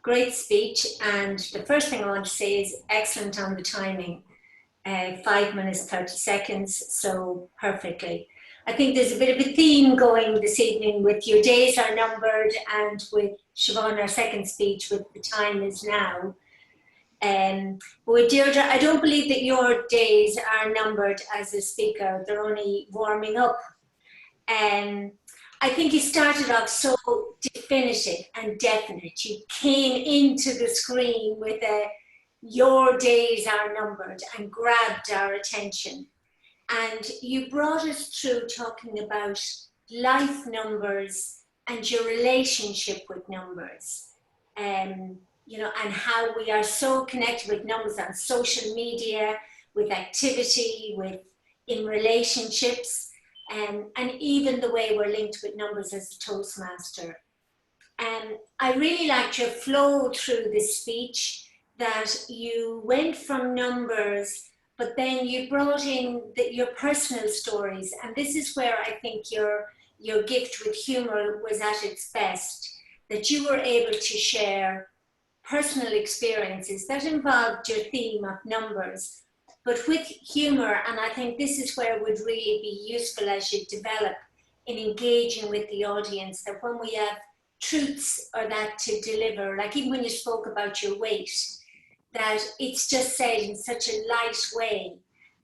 Great speech, and the first thing I want to say is excellent on the timing. 5 minutes, 30 seconds, so perfectly. I think there's a bit of a theme going this evening with your days are numbered, and with Siobhan, our second speech, with the time is now. But with Deirdre, I don't believe that your days are numbered as a speaker. They're only warming up. I think you started off so definitive and definite. You came into the screen with a your days are numbered and grabbed our attention. And you brought us through talking about life numbers and your relationship with numbers. You know, and how we are so connected with numbers on social media, with activity, in relationships. And even the way we're linked with numbers as a Toastmaster. I really liked your flow through the speech, that you went from numbers, but then you brought in your personal stories. And this is where I think your gift with humor was at its best, that you were able to share personal experiences that involved your theme of numbers, but with humor. And I think this is where it would really be useful as you develop in engaging with the audience, that when we have truths or that to deliver, like even when you spoke about your weight, that it's just said in such a light way,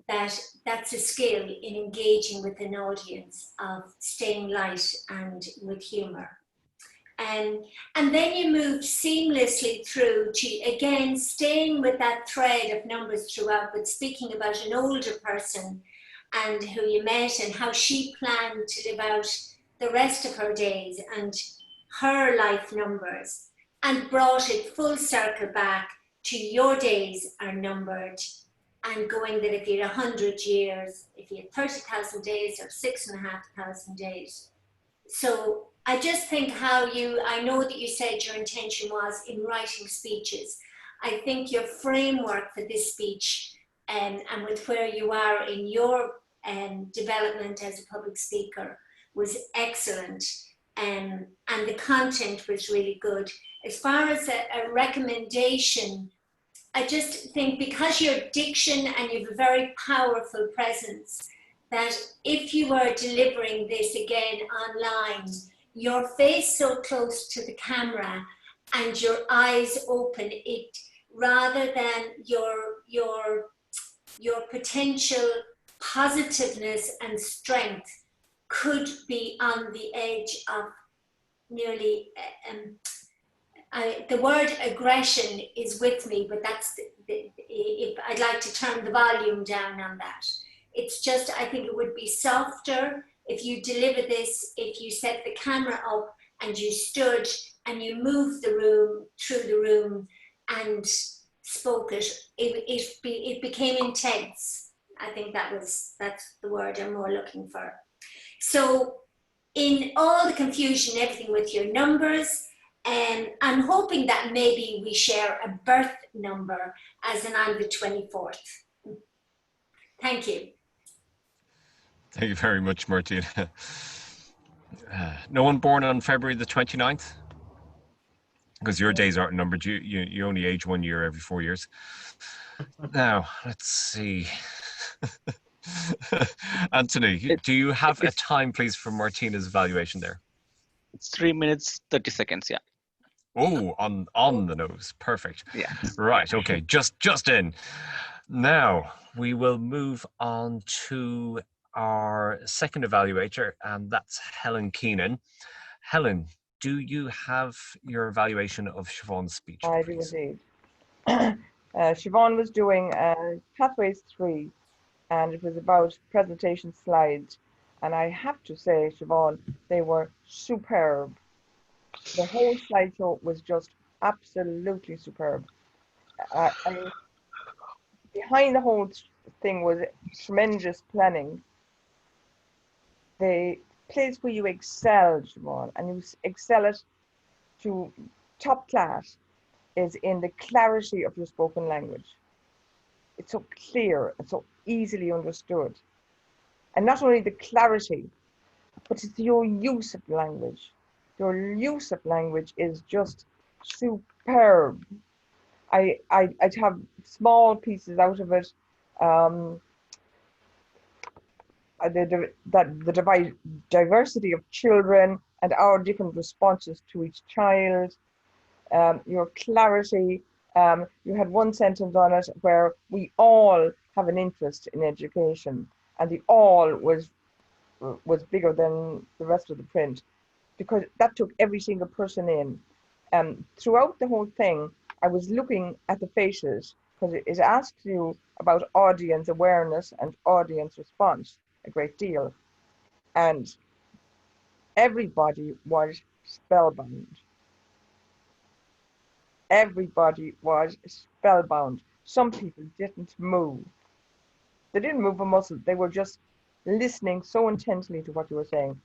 that that's a skill in engaging with an audience, of staying light and with humor. And then you moved seamlessly through to, again, staying with that thread of numbers throughout, but speaking about an older person and who you met and how she planned to live out the rest of her days and her life numbers, and brought it full circle back to your days are numbered, and going that if you had 100 years, if you had 30,000 days or 6,500 days. So I just think I know that you said your intention was in writing speeches. I think your framework for this speech and with where you are in your development as a public speaker was excellent, and the content was really good. As far as a recommendation, I just think because your diction and you have a very powerful presence, that if you were delivering this again online, your face so close to the camera and your eyes open, it rather than your potential positiveness and strength could be on the edge of nearly the word aggression is with me, but that's I'd like to turn the volume down on that. It's just, I think it would be softer if you deliver this, if you set the camera up and you stood and you moved the room, through the room, and spoke it. It became intense. I think that's the word I'm more looking for. So in all the confusion, everything with your numbers, I'm hoping that maybe we share a birth number as in on the 24th. Thank you. Thank you very much, Martina. No one born on February the 29th? Because your days aren't numbered. You only age 1 year every 4 years. Now, let's see. Anthony, do you have a time, please, for Martina's evaluation there? It's 3 minutes, 30 seconds, yeah. Oh, on the nose. Perfect. Yeah. Right, okay, just in. Now, we will move on to our second evaluator, and that's Helen Keenan. Helen, do you have your evaluation of Siobhan's speech, I please? do indeed. Siobhan was doing Pathways 3, and it was about presentation slides. And I have to say, Siobhan, they were superb. The whole slideshow was just absolutely superb. Behind the whole thing was tremendous planning. The place where you excel, Siobhan, and you excel it to top class, is in the clarity of your spoken language. It's so clear and so easily understood. And not only the clarity, but it's your use of language. Your use of language is just superb. I'd have small pieces out of it. The diversity of children and our different responses to each child. Your clarity. You had one sentence on it where we all have an interest in education, and the all was bigger than the rest of the print, because that took every single person in. Throughout the whole thing, I was looking at the faces, because it asks you about audience awareness and audience response a great deal. And everybody was spellbound. Everybody was spellbound. Some people didn't move. They didn't move a muscle. They were just listening so intensely to what you were saying.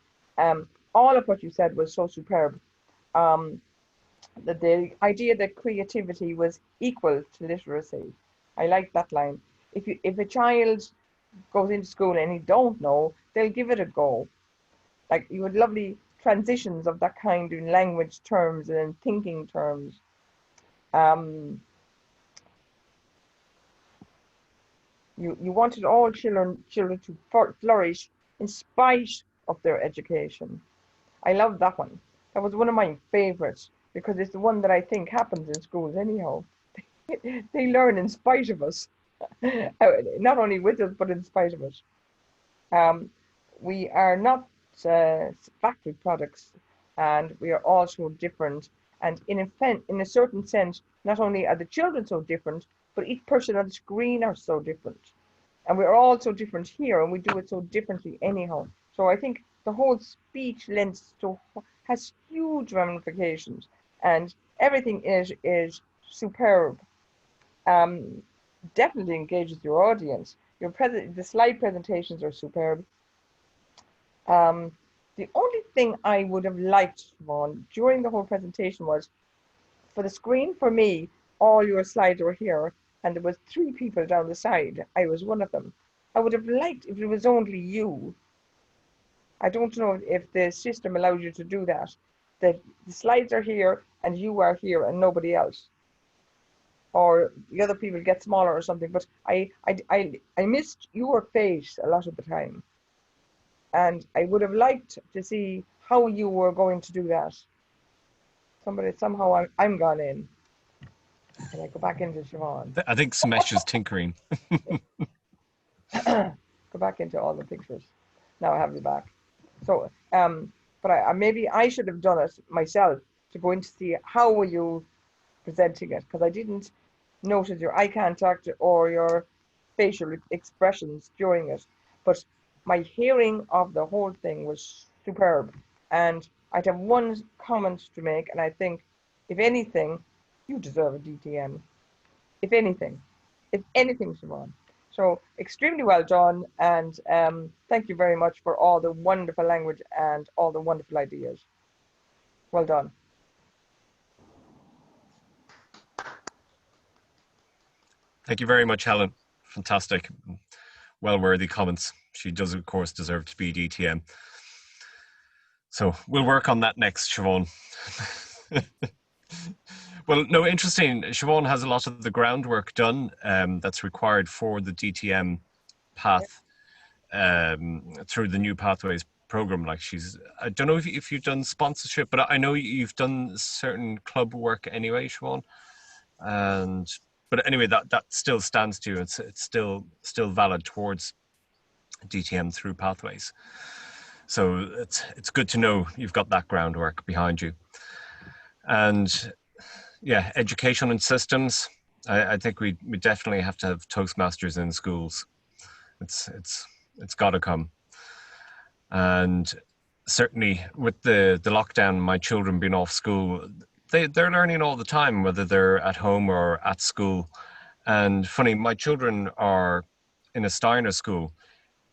All of what you said was so superb. the idea that creativity was equal to literacy. I like that line. If a child goes into school and he don't know, they'll give it a go. Like, you had lovely transitions of that kind in language terms and in thinking terms. You wanted all children to flourish in spite of their education. I love that one. That was one of my favorites because it's the one that I think happens in schools anyhow. They learn in spite of us, not only with us, but in spite of us. We are not factory products, and we are all so different. And in a certain sense, not only are the children so different, but each person on the screen are so different. And we're all so different here, and we do it so differently anyhow. So I think the whole speech lens has huge ramifications, and everything is superb. Definitely engages your audience. The slide presentations are superb. The only thing I would have liked, Siobhan, during the whole presentation was, for the screen, for me, all your slides were here, and there was 3 people down the side. I was one of them. I would have liked if it was only you. I don't know if the system allows you to do that. The slides are here, and you are here, and nobody else. Or the other people get smaller or something. But I missed your face a lot of the time. And I would have liked to see how you were going to do that. Somehow I'm gone in. And I go back into Siobhan. I think Semesh is tinkering. Go back into all the pictures. Now I have you back. So, but maybe I should have done it myself to go in to see how were you presenting it, because I didn't notice your eye contact or your facial expressions during it. But my hearing of the whole thing was superb. And I'd have one comment to make, and I think, if anything, you deserve a DTM. If anything, Siobhan. So extremely well done, and thank you very much for all the wonderful language and all the wonderful ideas. Well done. Thank you very much, Helen. Fantastic. Well-worthy comments. She does, of course, deserve to be DTM. So we'll work on that next, Siobhan. Well, no, interesting. Siobhan has a lot of the groundwork done that's required for the DTM path through the New Pathways program. Like, I don't know if you've done sponsorship, but I know you've done certain club work anyway, Siobhan. But anyway, that still stands to you. It's still valid towards DTM through Pathways. So it's good to know you've got that groundwork behind you. And yeah, education and systems. I think we definitely have to have Toastmasters in schools. It's got to come. And certainly with the lockdown, my children being off school, they're learning all the time, whether they're at home or at school. And funny, my children are in a Steiner school.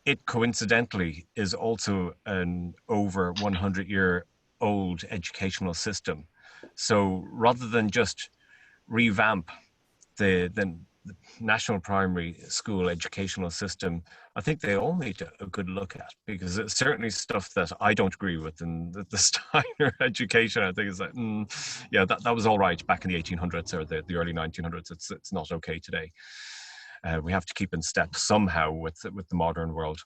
It coincidentally is also an over 100-year-old educational system. So rather than just revamp the national primary school educational system, I think they all need a good look at, because it's certainly stuff that I don't agree with in the Steiner education. I think it's like, yeah, that was all right back in the 1800s or the early 1900s. It's not okay today. We have to keep in step somehow with the modern world.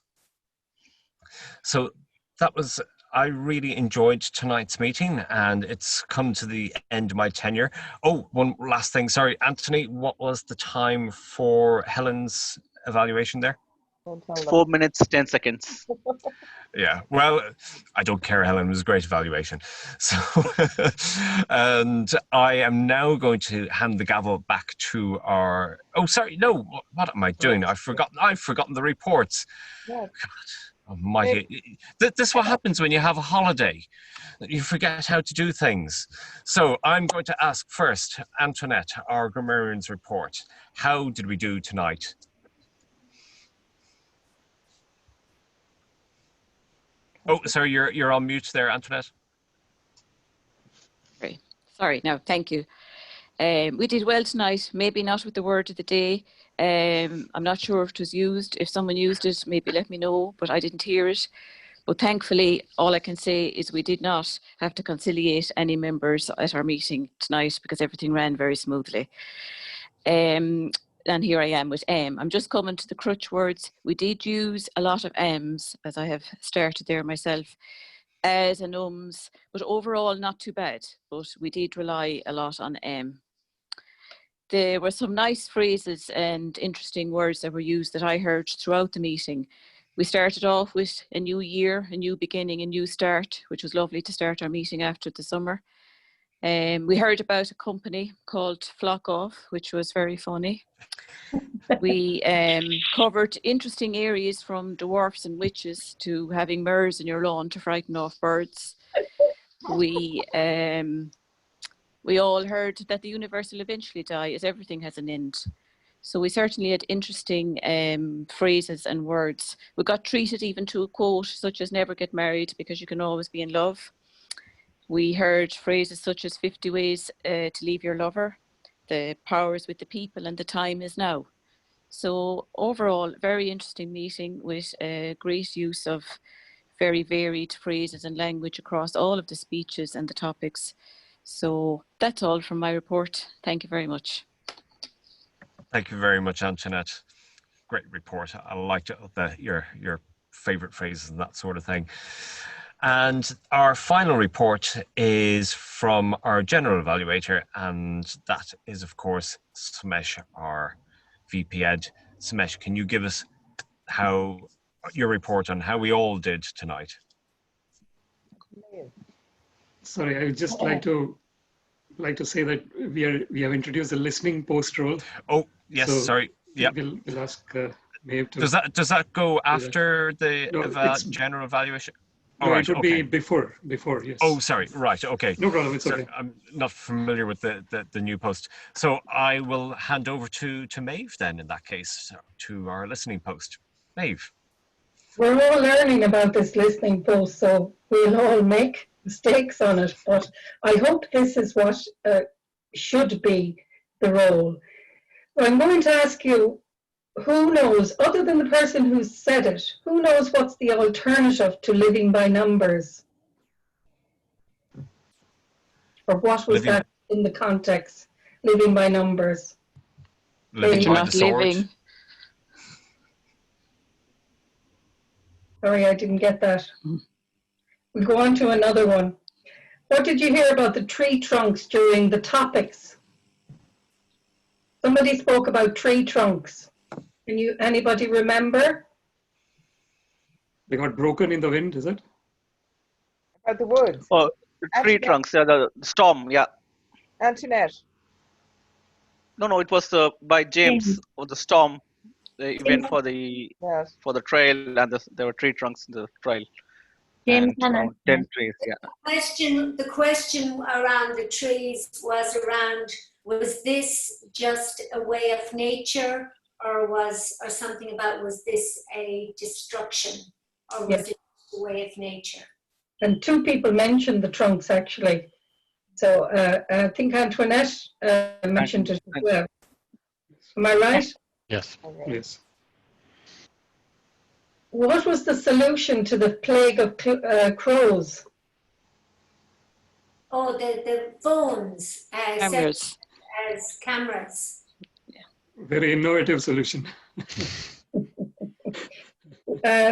So that was, I really enjoyed tonight's meeting, and it's come to the end of my tenure. Oh, one last thing. Sorry, Anthony, what was the time for Helen's evaluation there? 4 minutes, 10 seconds. Yeah, well, I don't care, Helen. It was a great evaluation. So, and I am now going to hand the gavel back to our, oh, sorry, no, what am I doing? I've forgotten the reports. Yeah. God almighty. This is what happens when you have a holiday. You forget how to do things. So I'm going to ask first, Antoinette, our grammarian's report. How did we do tonight? Oh, sorry, you're on mute there, Antoinette. Sorry. Sorry, no, thank you. We did well tonight, maybe not with the word of the day. I'm not sure if it was used. If someone used it, maybe let me know, but I didn't hear it. But thankfully, all I can say is we did not have to conciliate any members at our meeting tonight because everything ran very smoothly. And here I am with I'm just coming to the crutch words. We did use a lot of as I have started there myself, as and but overall not too bad. But we did rely a lot on There were some nice phrases and interesting words that were used that I heard throughout the meeting. We started off with a new year, a new beginning, a new start, which was lovely to start our meeting after the summer. We heard about a company called Flock Off, which was very funny. We covered interesting areas from dwarfs and witches to having mares in your lawn to frighten off birds. We all heard that the universe will eventually die, as everything has an end. So we certainly had interesting phrases and words. We got treated even to a quote such as never get married because you can always be in love. We heard phrases such as 50 ways to leave your lover, the power is with the people and the time is now. So overall, very interesting meeting with great use of very varied phrases and language across all of the speeches and the topics. So that's all from my report. Thank you very much. Thank you very much, Antoinette. Great report. I liked your favourite phrases and that sort of thing. And our final report is from our general evaluator, and that is, of course, Smesh, our VP Ed. Smesh, can you give us your report on how we all did tonight? Sorry, I would just like to say that we have introduced a listening post role. Oh yes, so sorry. Yeah, we'll ask Maeve to. Does that go after the general evaluation? No, right, it would be before. Yes. Oh, sorry. Right. Okay. No problem. It's okay. I'm not familiar with the new post, so I will hand over to Maeve then. In that case, to our listening post, Maeve. We're all learning about this listening post, so we'll all make mistakes on it. But I hope this is what should be the role. I'm going to ask you, who knows, other than the person who said it, who knows what's the alternative to living by numbers? Or what was that in the context, living by numbers? Living by the sword. Living. Sorry, I didn't get that. We'll go on to another one. What did you hear about the tree trunks during the topics? Somebody spoke about tree trunks. Anybody remember? They got broken in the wind, is it? About the woods. Oh, tree trunks, the storm, yeah. Antoinette. No, it was by James or the storm. They went for the trail, and there were tree trunks in the trail. James, 10 trees, yeah. The question around the trees was this just a way of nature, or something about, was this a destruction, or was it a way of nature? And two people mentioned the trunks, actually. So I think Antoinette mentioned it as well. Am I right? Yes. Yes. What was the solution to the plague of crows? Oh, the phones Cameras. as cameras. Very innovative solution.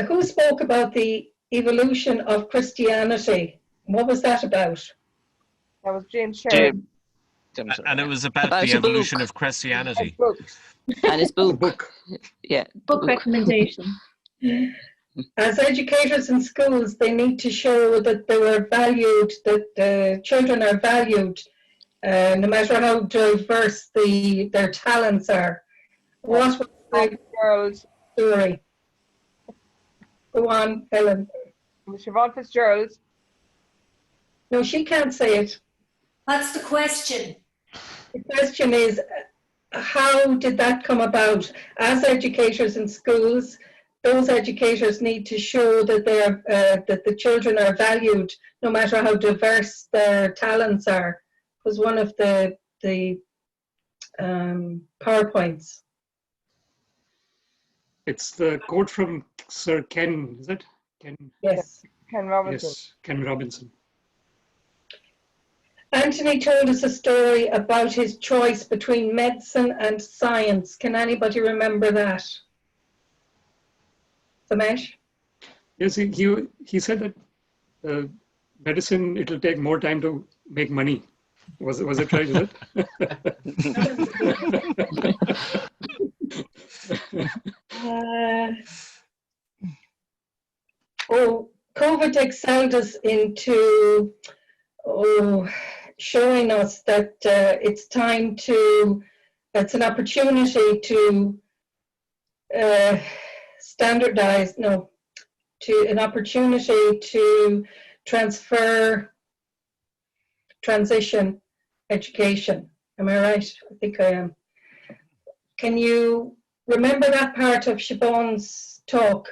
Who spoke about the evolution of Christianity? What was that about? That was James Sherry. And it was about the evolution of Christianity. And his book. Yeah. Book recommendation. As educators in schools, they need to show that they were valued, that children are valued, no matter how diverse their talents are. What was the Fitzgerald story? Go on, Helen. Siobhan Fitzgerald. No, she can't say it. What's the question? The question is, how did that come about? As educators in schools, those educators need to show that that the children are valued, no matter how diverse their talents are. was one of the PowerPoints. It's the quote from Sir Ken, is it? Ken. Yes. Ken Robinson. Yes, Ken Robinson. Anthony told us a story about his choice between medicine and science. Can anybody remember that? Samesh? Yes, he said that medicine, it'll take more time to make money. Was it right? Is it? COVID excelled us into showing us that it's an opportunity to standardize, an opportunity to transition education. Am I right? I think I am. Can you remember that part of Siobhan's talk?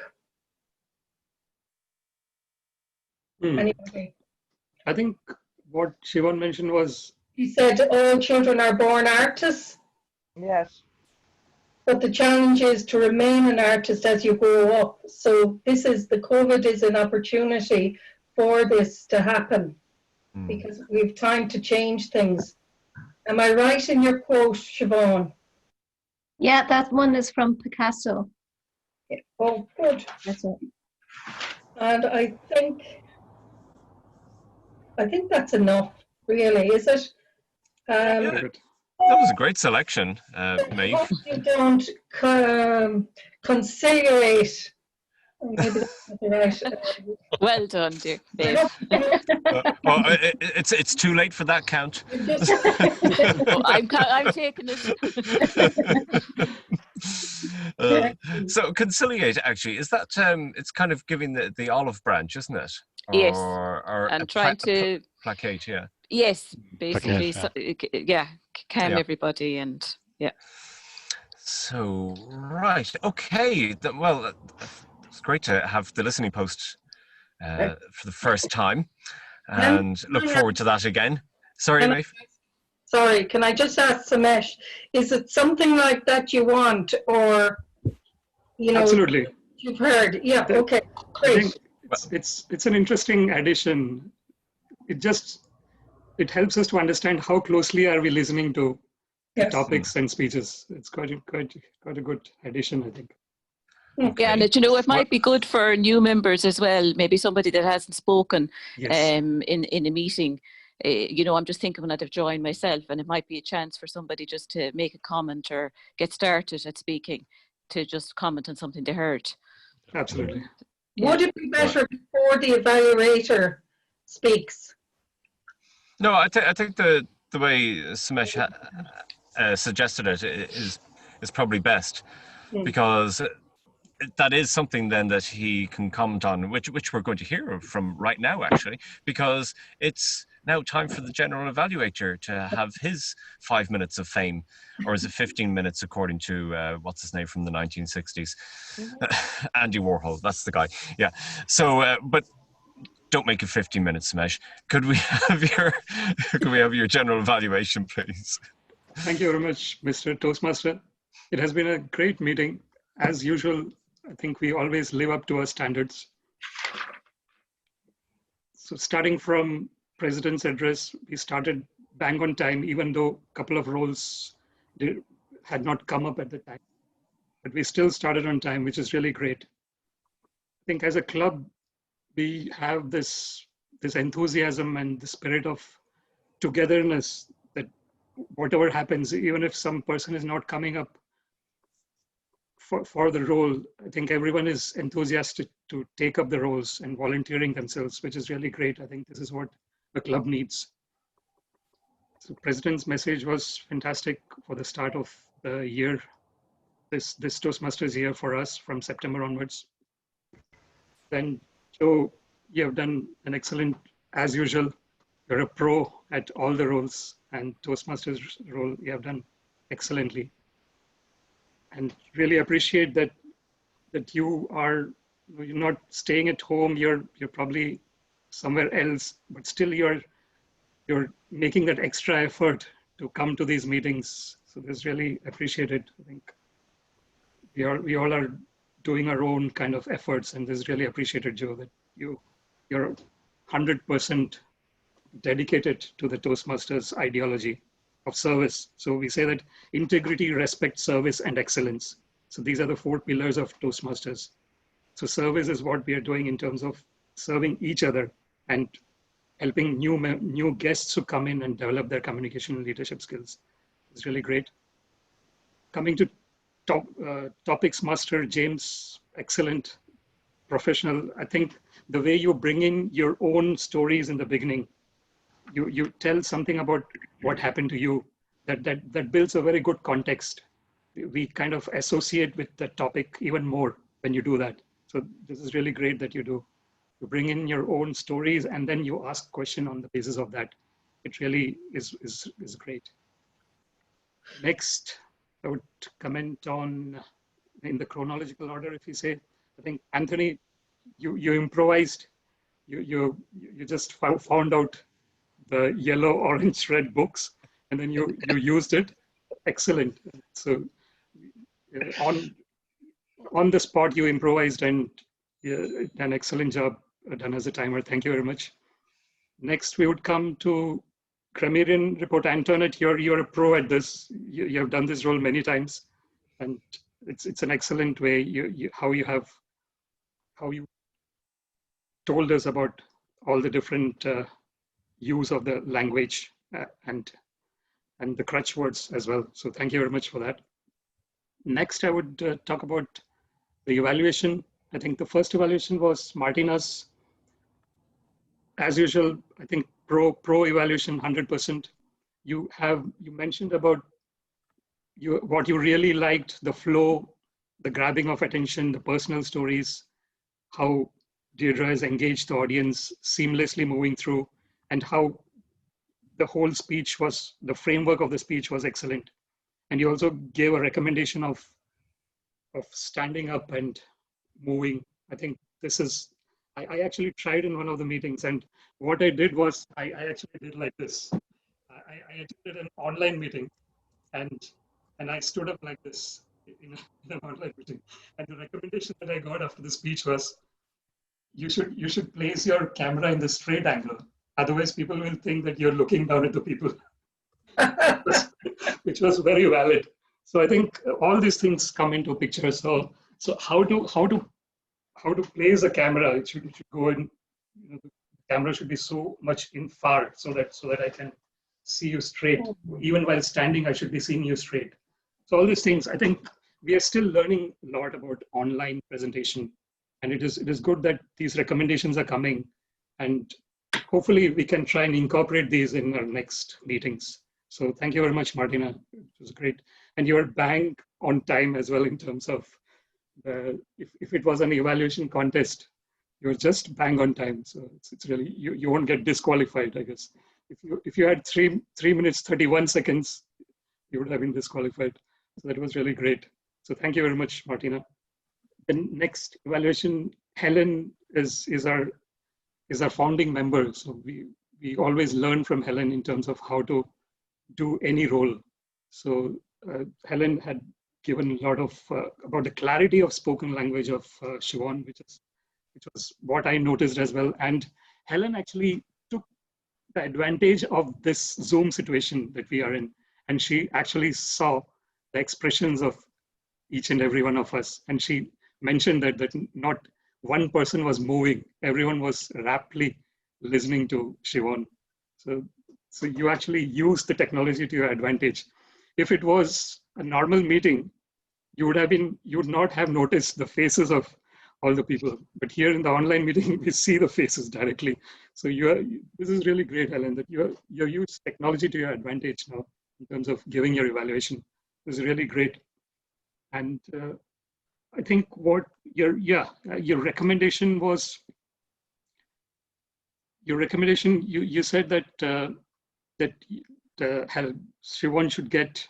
Anybody? I think what Siobhan mentioned was... He said all children are born artists. Yes. But the challenge is to remain an artist as you grow up. So the COVID is an opportunity for this to happen because we have time to change things. Am I right in your quote, Siobhan? Yeah, that one is from Picasso. Oh, good. That's it. And I think that's enough, really, is it? That was a great selection, Maeve. You don't conciliate. Maybe that's not right. Well done, dear. Well, it's too late for that count. Oh, I'm taking it. So conciliate, actually, is that it's kind of giving the olive branch, isn't it? Yes. Or and trying to placate, yeah. Yes, basically, Placate, calm everybody, and So right, okay. Well, it's great to have the listening post for the first time, and look forward to that again. Sorry, Maeve. Sorry, can I just ask Samesh, is it something like that you want, or, Absolutely. You've heard? Yeah, okay, great. I think it's an interesting addition. It helps us to understand how closely are we listening to the topics and speeches. It's quite a good addition, I think. Okay. Yeah, and it might be good for new members as well. Maybe somebody that hasn't spoken in a meeting. I'm just thinking when I'd have joined myself, and it might be a chance for somebody just to make a comment or get started at speaking, to just comment on something they heard. Absolutely. Would it be better before the evaluator speaks? No, I think the way Samesh suggested it is probably best, because that is something then that he can comment on, which we're going to hear from right now, actually, because it's now time for the general evaluator to have his 5 minutes of fame, or is it 15 minutes according to what's his name from the 1960s, Andy Warhol. That's the guy. Yeah. So, but don't make it 15 minutes, Samesh. Could we have your general evaluation, please? Thank you very much, Mr. Toastmaster. It has been a great meeting. As usual, I think we always live up to our standards. So starting from President's address, we started bang on time, even though a couple of roles had not come up at the time. But we still started on time, which is really great. I think as a club, we have this enthusiasm and the spirit of togetherness, that whatever happens, even if some person is not coming up for the role, I think everyone is enthusiastic to take up the roles and volunteering themselves, which is really great. I think this is what the club needs. So President's message was fantastic for the start of the year, this Toastmasters year for us from September onwards. Then Joe, you have done an excellent, as usual. You're a pro at all the roles, and Toastmasters role you have done excellently. And really appreciate that you're not staying at home. You're probably somewhere else, but still you're you're making that extra effort to come to these meetings. So this really appreciated. I think we all are doing our own kind of efforts, and this is really appreciated, Joe, that you're 100% dedicated to the Toastmasters ideology of service. So we say that integrity, respect, service, and excellence. So these are the 4 pillars of Toastmasters. So service is what we are doing in terms of serving each other and helping new guests who come in and develop their communication and leadership skills. It's really great. Coming to topics master, James, excellent professional. I think the way you bring in your own stories in the beginning, you tell something about what happened to you, that builds a very good context. We kind of associate with the topic even more when you do that. So this is really great that you do. You bring in your own stories and then you ask question on the basis of that. It really is great. Next, I would comment on in the chronological order, if you say. I think Anthony, you improvised. You just found out the yellow, orange, red books, and then you used it. Excellent. So on the spot, you improvised and an excellent job done as a timer. Thank you very much. Next, we would come to grammarian report. Antoinette, you're a pro at this. You have done this role many times, and it's an excellent way how you told us about all the different use of the language and the crutch words as well. So thank you very much for that. Next, I would talk about the evaluation. I think the first evaluation was Martina's. As usual, I think pro evaluation 100%. You mentioned about what you really liked, the flow, the grabbing of attention, the personal stories, how Deirdre has engaged the audience, seamlessly moving through, and how the whole speech was, the framework of the speech was excellent. And you also gave a recommendation of standing up and moving. I think this is, I actually tried in one of the meetings, and what I did was I actually did like this. I attended an online meeting, and I stood up like this in an online meeting. And the recommendation that I got after the speech was, you should place your camera in the straight angle. Otherwise, people will think that you're looking down at the people, which was very valid. So I think all these things come into picture. So how to place a camera? It should go in. The camera should be so much in far so that I can see you straight. Even while standing, I should be seeing you straight. So all these things, I think we are still learning a lot about online presentation, and it is good that these recommendations are coming, and hopefully we can try and incorporate these in our next meetings. So thank you very much, Martina. It was great. And you were bang on time as well in terms of if it was an evaluation contest, you're just bang on time. So it's really, you won't get disqualified, I guess. If you had 3 minutes, 31 seconds, you would have been disqualified. So that was really great. So thank you very much, Martina. The next evaluation, Helen is our founding member. So we always learn from Helen in terms of how to do any role. So Helen had given a lot of about the clarity of spoken language of Siobhan, which was what I noticed as well. And Helen actually took the advantage of this Zoom situation that we are in, and she actually saw the expressions of each and every one of us. And she mentioned that not one person was moving, everyone was raptly listening to Siobhan. So you actually use the technology to your advantage. If it was a normal meeting, you would not have noticed the faces of all the people. But here in the online meeting, we see the faces directly. So this is really great, Helen, that you use technology to your advantage now in terms of giving your evaluation. This is really great. And I think what your recommendation was, you said that Siobhan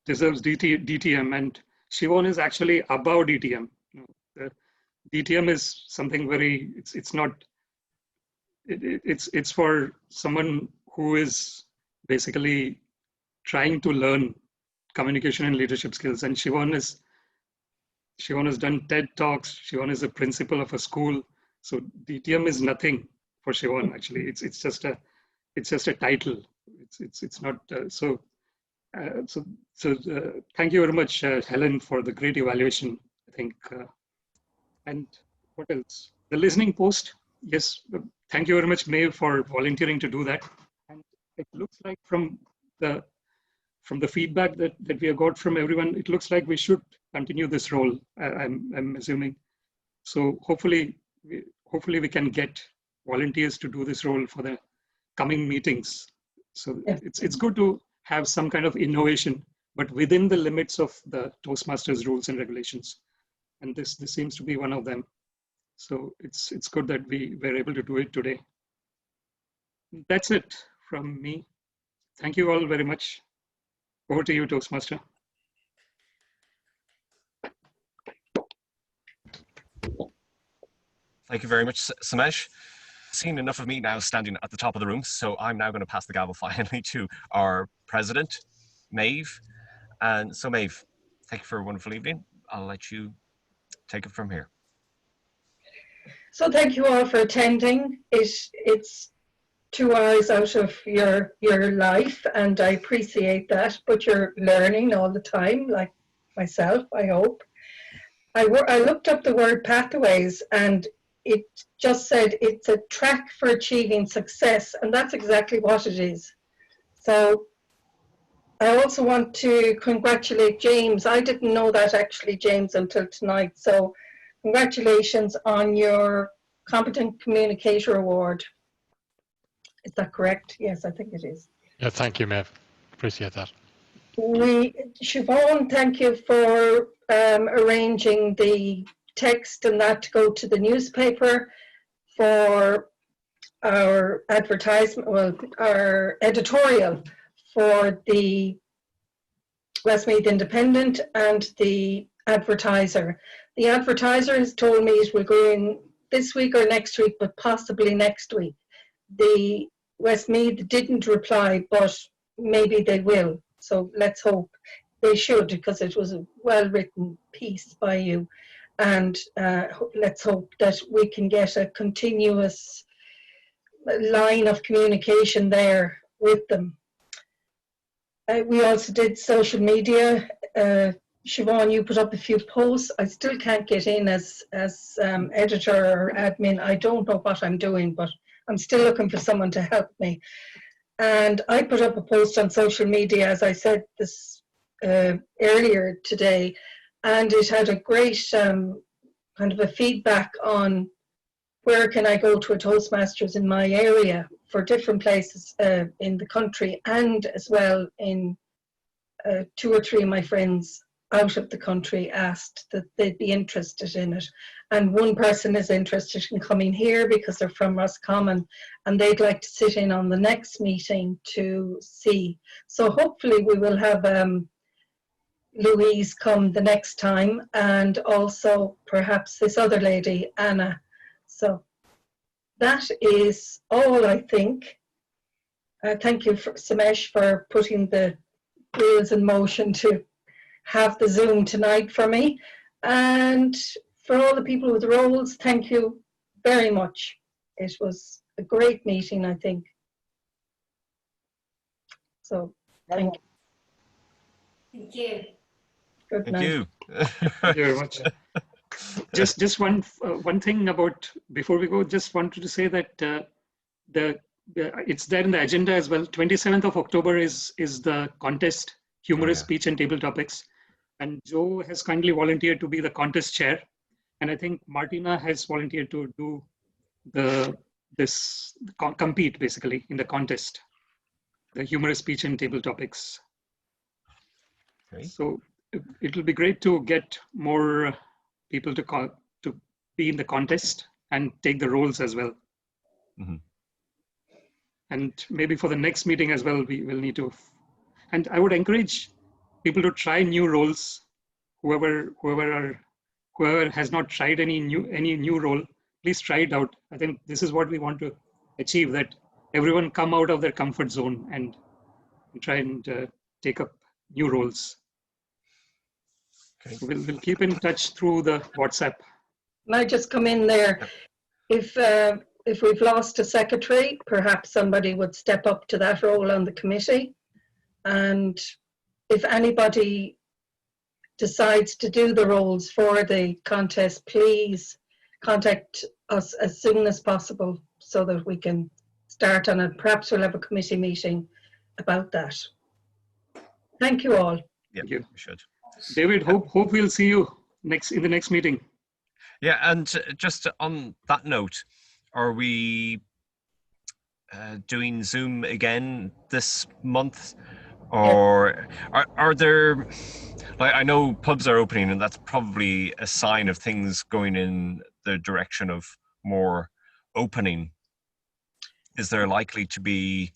deserves DTM, and Siobhan is actually above DTM. DTM is something very, it's for someone who is basically trying to learn communication and leadership skills. And Siobhan has done TED Talks. Siobhan is a principal of a school. So DTM is nothing for Siobhan. Actually, it's just a title. It's not so. Thank you very much, Helen, for the great evaluation. I think. And what else? The listening post. Yes, thank you very much, Maeve, for volunteering to do that. And it looks like from the feedback that we have got from everyone, it looks like we should continue this role. I'm assuming. So hopefully we can get volunteers to do this role for the coming meetings. So it's good to have some kind of innovation, but within the limits of the Toastmasters rules and regulations. And this seems to be one of them. So it's good that we were able to do it today. That's it from me. Thank you all very much. Over to you, Toastmaster. Thank you very much, Samesh. Seen enough of me now standing at the top of the room, so I'm now going to pass the gavel finally to our president, Maeve. And so Maeve, thank you for a wonderful evening. I'll let you take it from here. So thank you all for attending. It's 2 hours out of your life, and I appreciate that, but you're learning all the time, like myself, I hope. I looked up the word pathways, and it just said it's a track for achieving success, and that's exactly what it is. So I also want to congratulate James. I didn't know that actually, James, until tonight. So congratulations on your Competent Communicator Award. Is that correct? Yes, I think it is. Yeah, thank you, Maeve. Appreciate that. Siobhan, thank you for arranging the text and that to go to the newspaper for our advertisement, well, our editorial for the Westmeath Independent and the Advertiser. The Advertiser has told me it will go in this week or next week, but possibly next week. The Westmeath didn't reply, but maybe they will. So let's hope they should, because it was a well-written piece by you. And let's hope that we can get a continuous line of communication there with them. We also did social media. Siobhan, you put up a few posts. I still can't get in as editor or admin. I don't know what I'm doing, but I'm still looking for someone to help me. And I put up a post on social media, as I said this earlier today, and it had a great kind of a feedback on where can I go to a Toastmasters in my area for different places in the country, and as well in 2 or 3 of my friends out of the country asked that they'd be interested in it. And one person is interested in coming here because they're from Roscommon and they'd like to sit in on the next meeting to see. So hopefully we will have Louise come the next time, and also perhaps this other lady, Anna. So that is all, I think. Thank you, Samesh, for putting the wheels in motion to have the Zoom tonight for me. And for all the people with roles, thank you very much. It was a great meeting, I think. So, thank you. Thank you. Good night. Thank you. Thank you very much. Just one thing about, before we go, just wanted to say that it's there in the agenda as well. 27th of October is the contest, humorous speech and table topics. And Joe has kindly volunteered to be the contest chair. And I think Martina has volunteered to do compete basically in the contest, the humorous speech and table topics. Okay. So it will be great to get more people to be in the contest and take the roles as well. Mm-hmm. And maybe for the next meeting as well, we will need to. And I would encourage people to try new roles. Whoever has not tried any new role, please try it out. I think this is what we want to achieve, that everyone come out of their comfort zone and try and take up new roles. Okay. So we'll keep in touch through the WhatsApp. Can I just come in there? If we've lost a secretary, perhaps somebody would step up to that role on the committee. And if anybody decides to do the roles for the contest, please contact us as soon as possible so that we can start on it. Perhaps we'll have a committee meeting about that. Thank you all. Yeah, Thank you. We should. David, hope we'll see you in the next meeting. Yeah, and just on that note, are we doing Zoom again this month? Or are there, like, I know pubs are opening and that's probably a sign of things going in the direction of more opening. Is there likely to be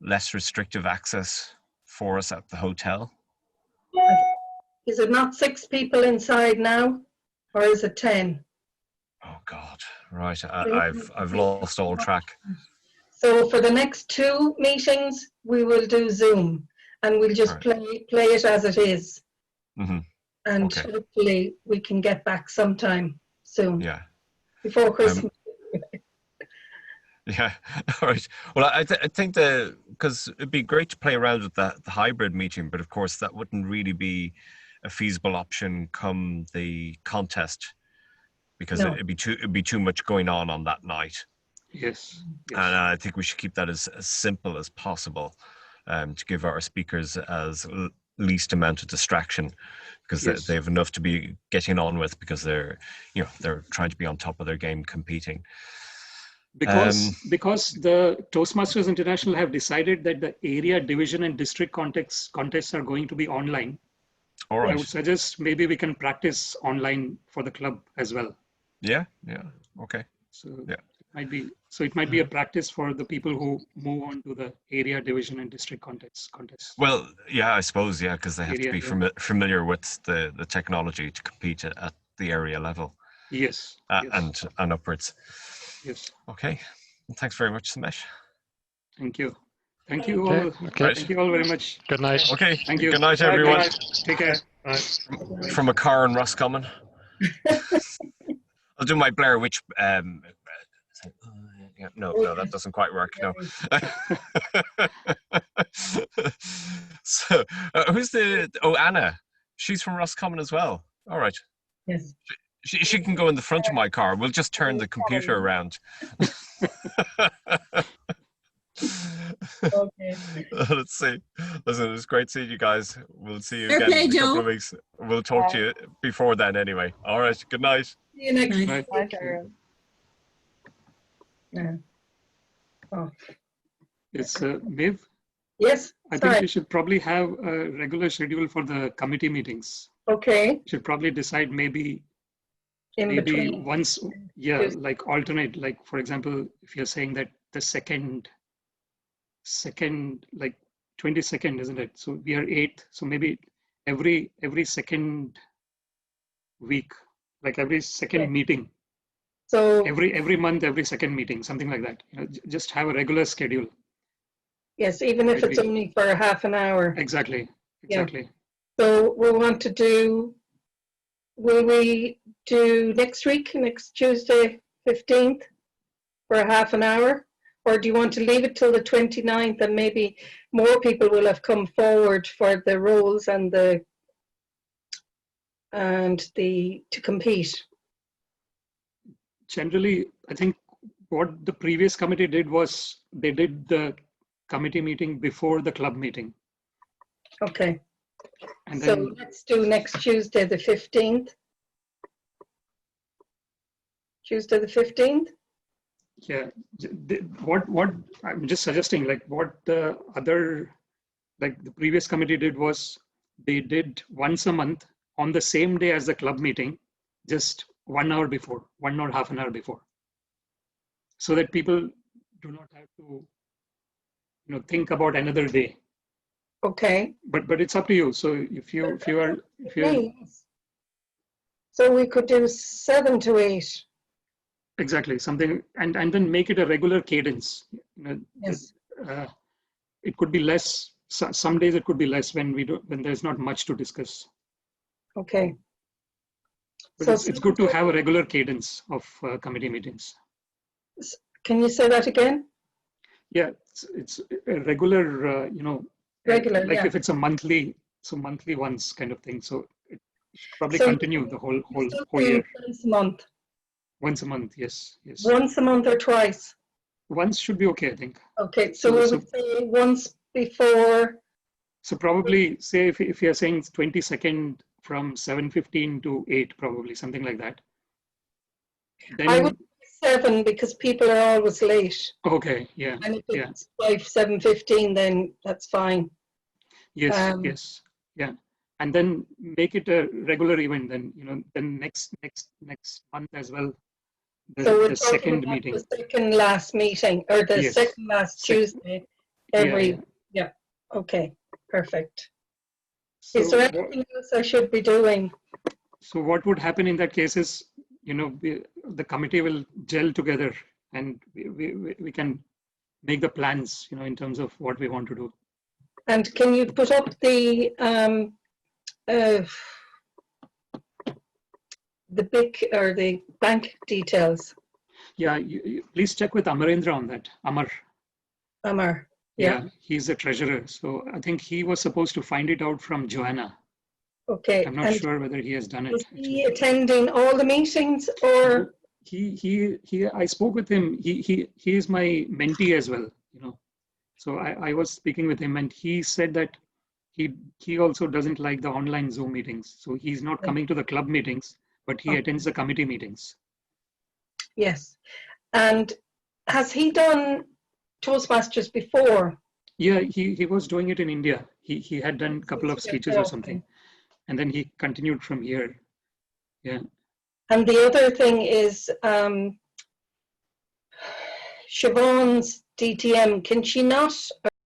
less restrictive access for us at the hotel? Is it not 6 people inside now, or is it 10? Oh God, right. I've lost all track. So for the next 2 meetings, we will do Zoom, and we'll just play it as it is. Mm-hmm. And hopefully we can get back sometime soon. Yeah. Before Christmas. Yeah. All right. Well, I think because it'd be great to play around with the hybrid meeting, but of course that wouldn't really be a feasible option come the contest, because it'd be too much going on that night. Yes. And I think we should keep that as simple as possible, to give our speakers as least amount of distraction, because they have enough to be getting on with, because they're trying to be on top of their game competing. Because the Toastmasters International have decided that the area, division, and district contests are going to be online. All right. I would suggest maybe we can practice online for the club as well. Yeah. Okay. So it might be a practice for the people who move on to the area, division, and district contests. Well, yeah, I suppose, yeah, because they have to be familiar with the technology to compete at the area level. Yes. And upwards. Yes. Okay. Well, thanks very much, Samesh. Thank you. Thank you all. Okay. Thank you all very much. Good night. Okay. Thank you. Good night, everyone. Good night. Take care. Bye. From a car in Roscommon. I'll do my Blair Witch. No, that doesn't quite work. No. So, who's Anna? She's from Roscommon as well. All right. Yes. She can go in the front of my car. We'll just turn the computer around. Okay. Let's see. Listen, it's great seeing you guys. We'll see you again in a couple of weeks. We'll talk to you before then anyway. All right. Good night. See you next night. Yeah. Oh. It's Maeve. Yes. I think we should probably have a regular schedule for the committee meetings. Okay. Should probably decide maybe between. Once, like alternate. Like for example, if you're saying that the second, like 22nd, isn't it? So we are 8th. So maybe every second week, like every second meeting. So every month, every second meeting, something like that. Just have a regular schedule. Yes, even if it's only for half an hour. Exactly. Yeah. So we want to do. Will we do next week, next Tuesday, 15th, for a half an hour? Or do you want to leave it till the 29th and maybe more people will have come forward for the roles and to compete? Generally, I think what the previous committee did was they did the committee meeting before the club meeting. Okay. And so then, let's do next Tuesday, the 15th. Tuesday the 15th? Yeah. What I'm just suggesting, like what the other, like the previous committee did was they did once a month on the same day as the club meeting, just 1 hour before, 1 or half an hour before, so that people do not have to, think about another day. Okay. But it's up to you. So if you So we could do 7 to 8. Exactly, something, and then make it a regular cadence. Yes. It could be less. Some days it could be less when there's not much to discuss. Okay. But So it's good to have a regular cadence of committee meetings. Can you say that again? Yeah, it's a regular, Regular, like yeah. if it's a monthly, so monthly once kind of thing. So it should probably So continue the whole do year. Once a month. Once a month, yes. Once a month or twice? Once should be okay, I think. Okay, so we would say once before. So probably say if you're saying 22nd from 7:15 to 8, probably something like that. Then, I would say 7 because people are always late. Okay, yeah. And if it's 7:15, then that's fine. Yes, yes, yeah. And then make it a regular event. Then then next month as well. The second meeting. The second last meeting, or the second last Tuesday. Yeah. Okay. Perfect. So is there anything else I should be doing? So what would happen in that case is, the committee will gel together, and we can make the plans, in terms of what we want to do. And can you put up the BIC or the bank details? Yeah, you please check with Amarendra on that. Amar. Yeah, he's the treasurer. So I think he was supposed to find it out from Joanna. Okay. I'm not sure whether he has done it. Is he attending all the meetings, or? I spoke with him. He is my mentee as well, So I was speaking with him, and he said that he also doesn't like the online Zoom meetings. So he's not coming to the club meetings, but he attends the committee meetings. Yes. And has he done Toastmasters before? Yeah, he was doing it in India. He had done a couple of speeches or something, and then he continued from here. Yeah. And the other thing is Siobhan's DTM. Can she not,